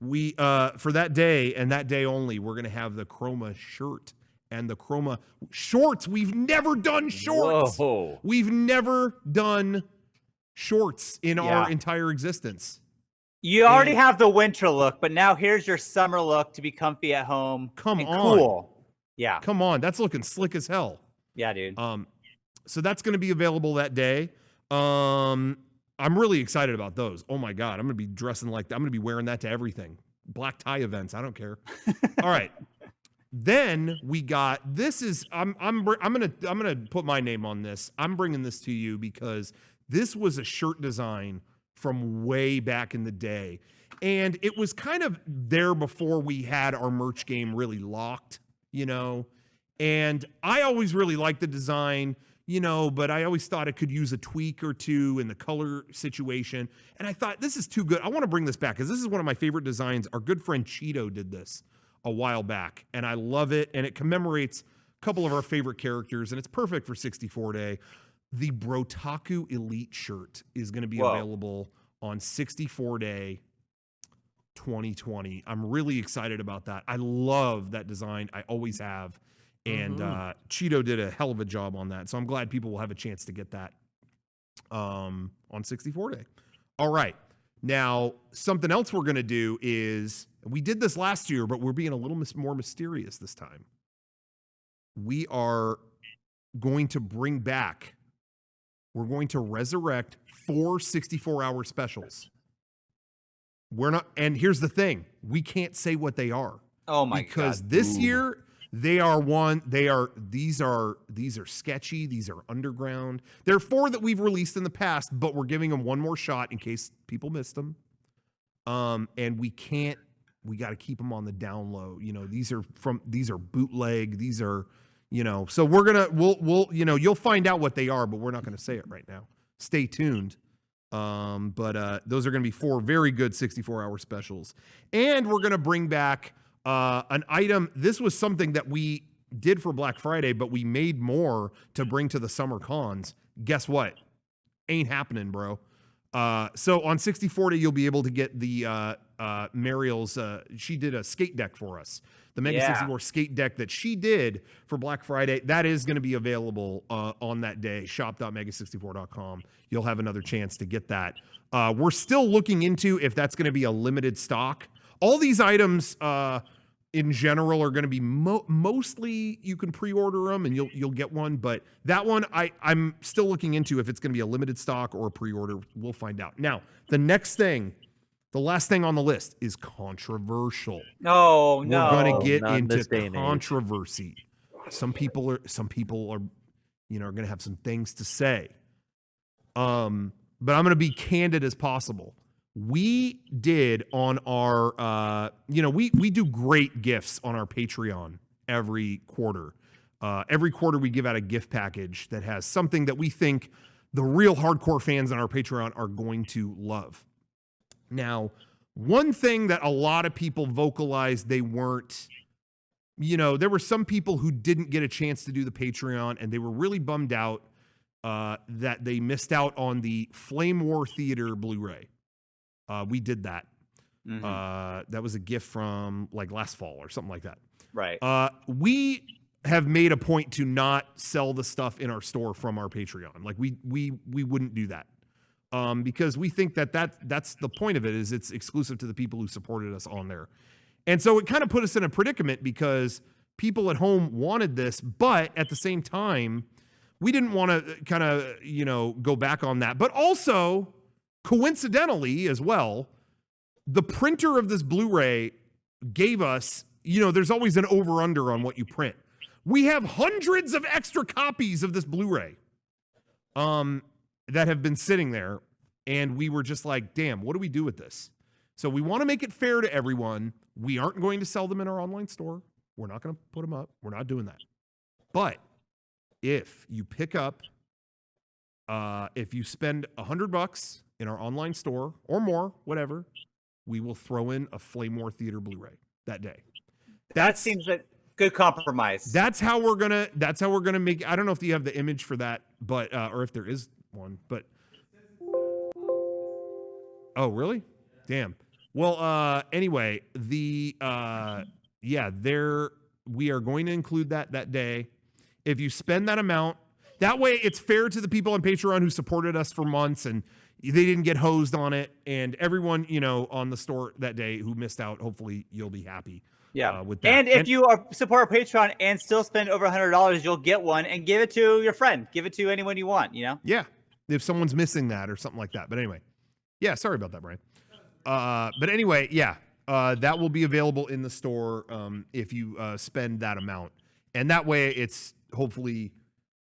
We, for that day and that day only, we're going to have the Chroma shirt and the Chroma shorts. We've never done shorts. Whoa. We've never done shorts in our entire existence. You already have the winter look, but now here's your summer look to be comfy at home. Come on. Cool. Yeah. Come on. That's looking slick as hell. Yeah, dude. So that's going to be available that day. I'm really excited about those. Oh my God. I'm going to be dressing like that. I'm going to be wearing that to everything. Black tie events. I don't care. All right. Then we got I'm gonna put my name on this. I'm bringing this to you because this was a shirt design from way back in the day, and it was kind of there before we had our merch game really locked, And I always really liked the design, but I always thought it could use a tweak or two in the color situation. And I thought this is too good. I want to bring this back because this is one of my favorite designs. Our good friend Cheeto did this a while back, and I love it, and it commemorates a couple of our favorite characters, and it's perfect for 64 Day. The Brotaku Elite shirt is going to be available on 64 Day 2020. I'm really excited about that. I love that design. I always have, and Cheeto did a hell of a job on that, so I'm glad people will have a chance to get that on 64 Day. All right. Now, something else we're going to do is, we did this last year, but we're being a little more mysterious this time. We are going to bring back, we're going to resurrect 4 64-hour specials. We're not, and here's the thing, we can't say what they are. Oh my god. Because this year, these are sketchy, these are underground. There are 4 that we've released in the past, but we're giving them one more shot in case people missed them. And we got to keep them on the down low. You know, these are bootleg, these are, you know, so we'll you'll find out what they are, but we're not going to say it right now. Stay tuned. But those are going to be 4 very good 64-hour specials. And we're going to bring back an item. This was something that we did for Black Friday, but we made more to bring to the summer cons. Guess what? Ain't happening, bro. So on 64 you'll be able to get the Mariel's, she did a skate deck for us. The Mega64 skate deck that she did for Black Friday, that is going to be available on that day, shop.mega64.com. You'll have another chance to get that. We're still looking into if that's going to be a limited stock. All these items in general are going to be mostly you can pre-order them and you'll get one, but that one I'm still looking into if it's going to be a limited stock or a pre-order. We'll find out. Now, the next thing, the last thing on the list is controversial. No. We're going to get Not in this day into and age. controversy. Some people are, you know, are going to have some things to say. But I'm going to be candid as possible. We did on our, we do great gifts on our Patreon every quarter. Every quarter we give out a gift package that has something that we think the real hardcore fans on our Patreon are going to love. Now, one thing that a lot of people vocalized they weren't, there were some people who didn't get a chance to do the Patreon and they were really bummed out that they missed out on the Flame War Theater Blu-ray. We did that. Mm-hmm. That was a gift from like last fall or something like that. Right. We have made a point to not sell the stuff in our store from our Patreon. Like we wouldn't do that. Because we think that's the point of it, is it's exclusive to the people who supported us on there. And so it kind of put us in a predicament because people at home wanted this, but at the same time, we didn't want to kind of, go back on that. But also, coincidentally as well, the printer of this Blu-ray gave us, there's always an over-under on what you print. We have hundreds of extra copies of this Blu-ray. That have been sitting there, and we were just like, damn, what do we do with this? So we want to make it fair to everyone. We aren't going to sell them in our online store. We're not going to put them up. We're not doing that. But if you pick up, if you spend $100 in our online store or more, whatever, we will throw in a Flame War Theater Blu-ray that day. That seems like good compromise. That's how we're gonna make. I don't know if you have the image for that, but or if there is one, but oh really? Damn. Well, anyway, we are going to include that day. If you spend that amount, that way it's fair to the people on Patreon who supported us for months and they didn't get hosed on it, and everyone on the store that day who missed out. Hopefully, you'll be happy. Yeah, with that. And if you support our Patreon and still spend over $100, you'll get one and give it to your friend. Give it to anyone you want. Yeah. If someone's missing that or something like that. But anyway, yeah, sorry about that, Brian. But anyway, yeah, that will be available in the store if you spend that amount. And that way it's hopefully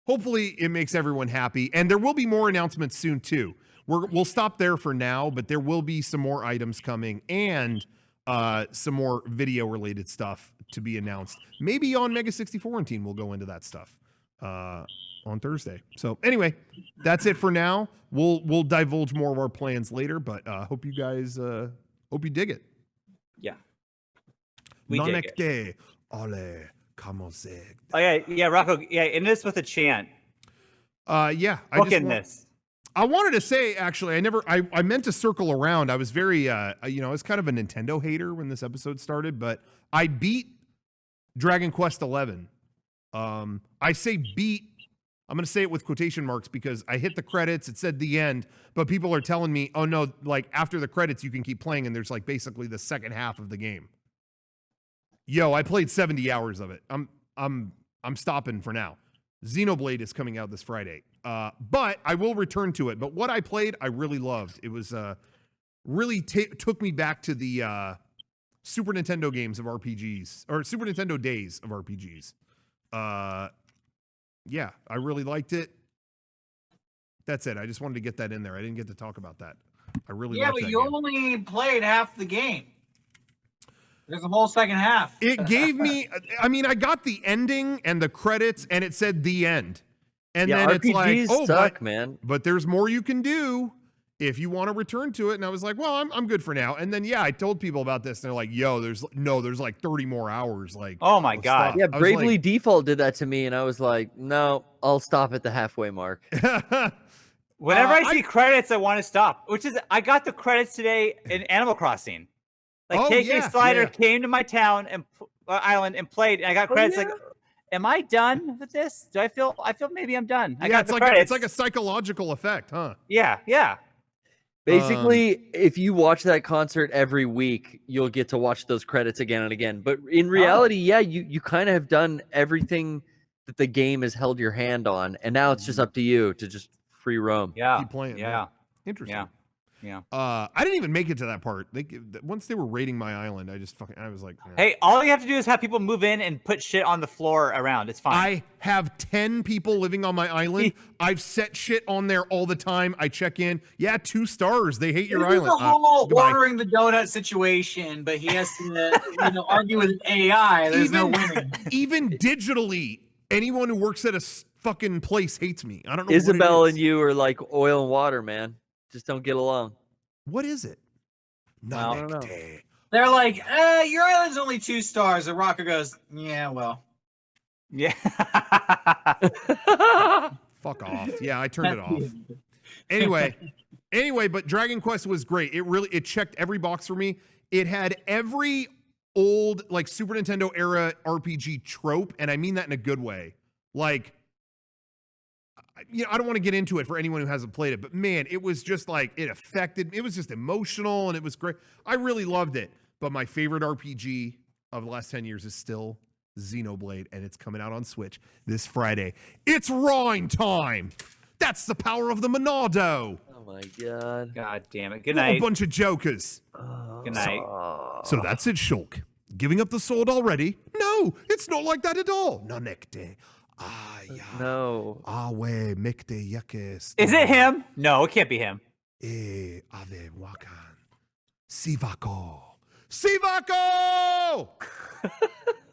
it makes everyone happy. And there will be more announcements soon too. We'll stop there for now, but there will be some more items coming and some more video related stuff to be announced. Maybe on Mega64 and Team we'll go into that stuff. On Thursday. So anyway, that's it for now. We'll divulge more of our plans later, but hope you guys hope you dig it. Yeah. We dig it. Ole, commencez. Oh yeah, Rocco. Yeah, end this with a chant. Yeah. I wanted to say, actually, I meant to circle around. I was very, I was kind of a Nintendo hater when this episode started, but I beat Dragon Quest XI. I say beat I'm going to say it with quotation marks because I hit the credits. It said the end, but people are telling me, oh no, like after the credits, you can keep playing. And there's like basically the second half of the game. Yo, I played 70 hours of it. I'm stopping for now. Xenoblade is coming out this Friday. But I will return to it. But what I played, I really loved. It was really took me back to the Super Nintendo games of RPGs, or Super Nintendo days of RPGs. Yeah, I really liked it. That's it. I just wanted to get that in there. I didn't get to talk about that. I really liked that but you game. only played half the game. There's a whole second half. It gave me, I mean, I got the ending and the credits, and it said the end. And then RPGs it's like, oh, suck, man. But there's more you can do if you want to return to it. And I was like, well, I'm good for now. And then, yeah, I told people about this, and they're like, yo, there's like 30 more hours. Like, oh my God. stuff. Yeah, I was Bravely like, Default did that to me, and I was like, no, I'll stop at the halfway mark. Whenever I see credits, I want to stop. Which is, I got the credits today in Animal Crossing. Like, KK Slider came to my town and island and played, and I got credits. Like, am I done with this? I feel maybe I'm done. I got the credits. It's like a psychological effect, huh? Yeah. Basically, if you watch that concert every week, you'll get to watch those credits again and again. But in reality, yeah, you kind of have done everything that the game has held your hand on, and now it's just up to you to just free roam. Yeah. Keep playing. Yeah. Interesting. Yeah. I didn't even make it to that part. Once they were raiding my island, I was like, hey, all you have to do is have people move in and put shit on the floor around. It's fine. I have 10 people living on my island. I've set shit on there all the time. I check in. Yeah, 2 stars. They hate your island. The whole ordering the donut situation, but he has to argue with AI. There's no winning. Even digitally, anyone who works at a fucking place hates me. I don't know. Isabel what it is. and you are like oil and water, man. Just don't get along. What is it? I don't know. They're like, your island's only 2 stars. And Rocco goes, yeah, well. Yeah. Fuck off. Yeah, I turned it off. Anyway, but Dragon Quest was great. It checked every box for me. It had every old like Super Nintendo era RPG trope, and I mean that in a good way. Like, I don't want to get into it for anyone who hasn't played it, but man, it was just like, it was just emotional, and it was great. I really loved it. But my favorite RPG of the last 10 years is still Xenoblade, and it's coming out on Switch this Friday. It's Rhine time! That's the power of the Monado! Oh my God. God damn it. Good night. A bunch of jokers. Good night. So that's it, Shulk. Giving up the sword already? No, it's not like that at all. Nanekte. No. Awe mekte yakes. Is it him? No, it can't be him. Ave wakan. Sivako. Sivako!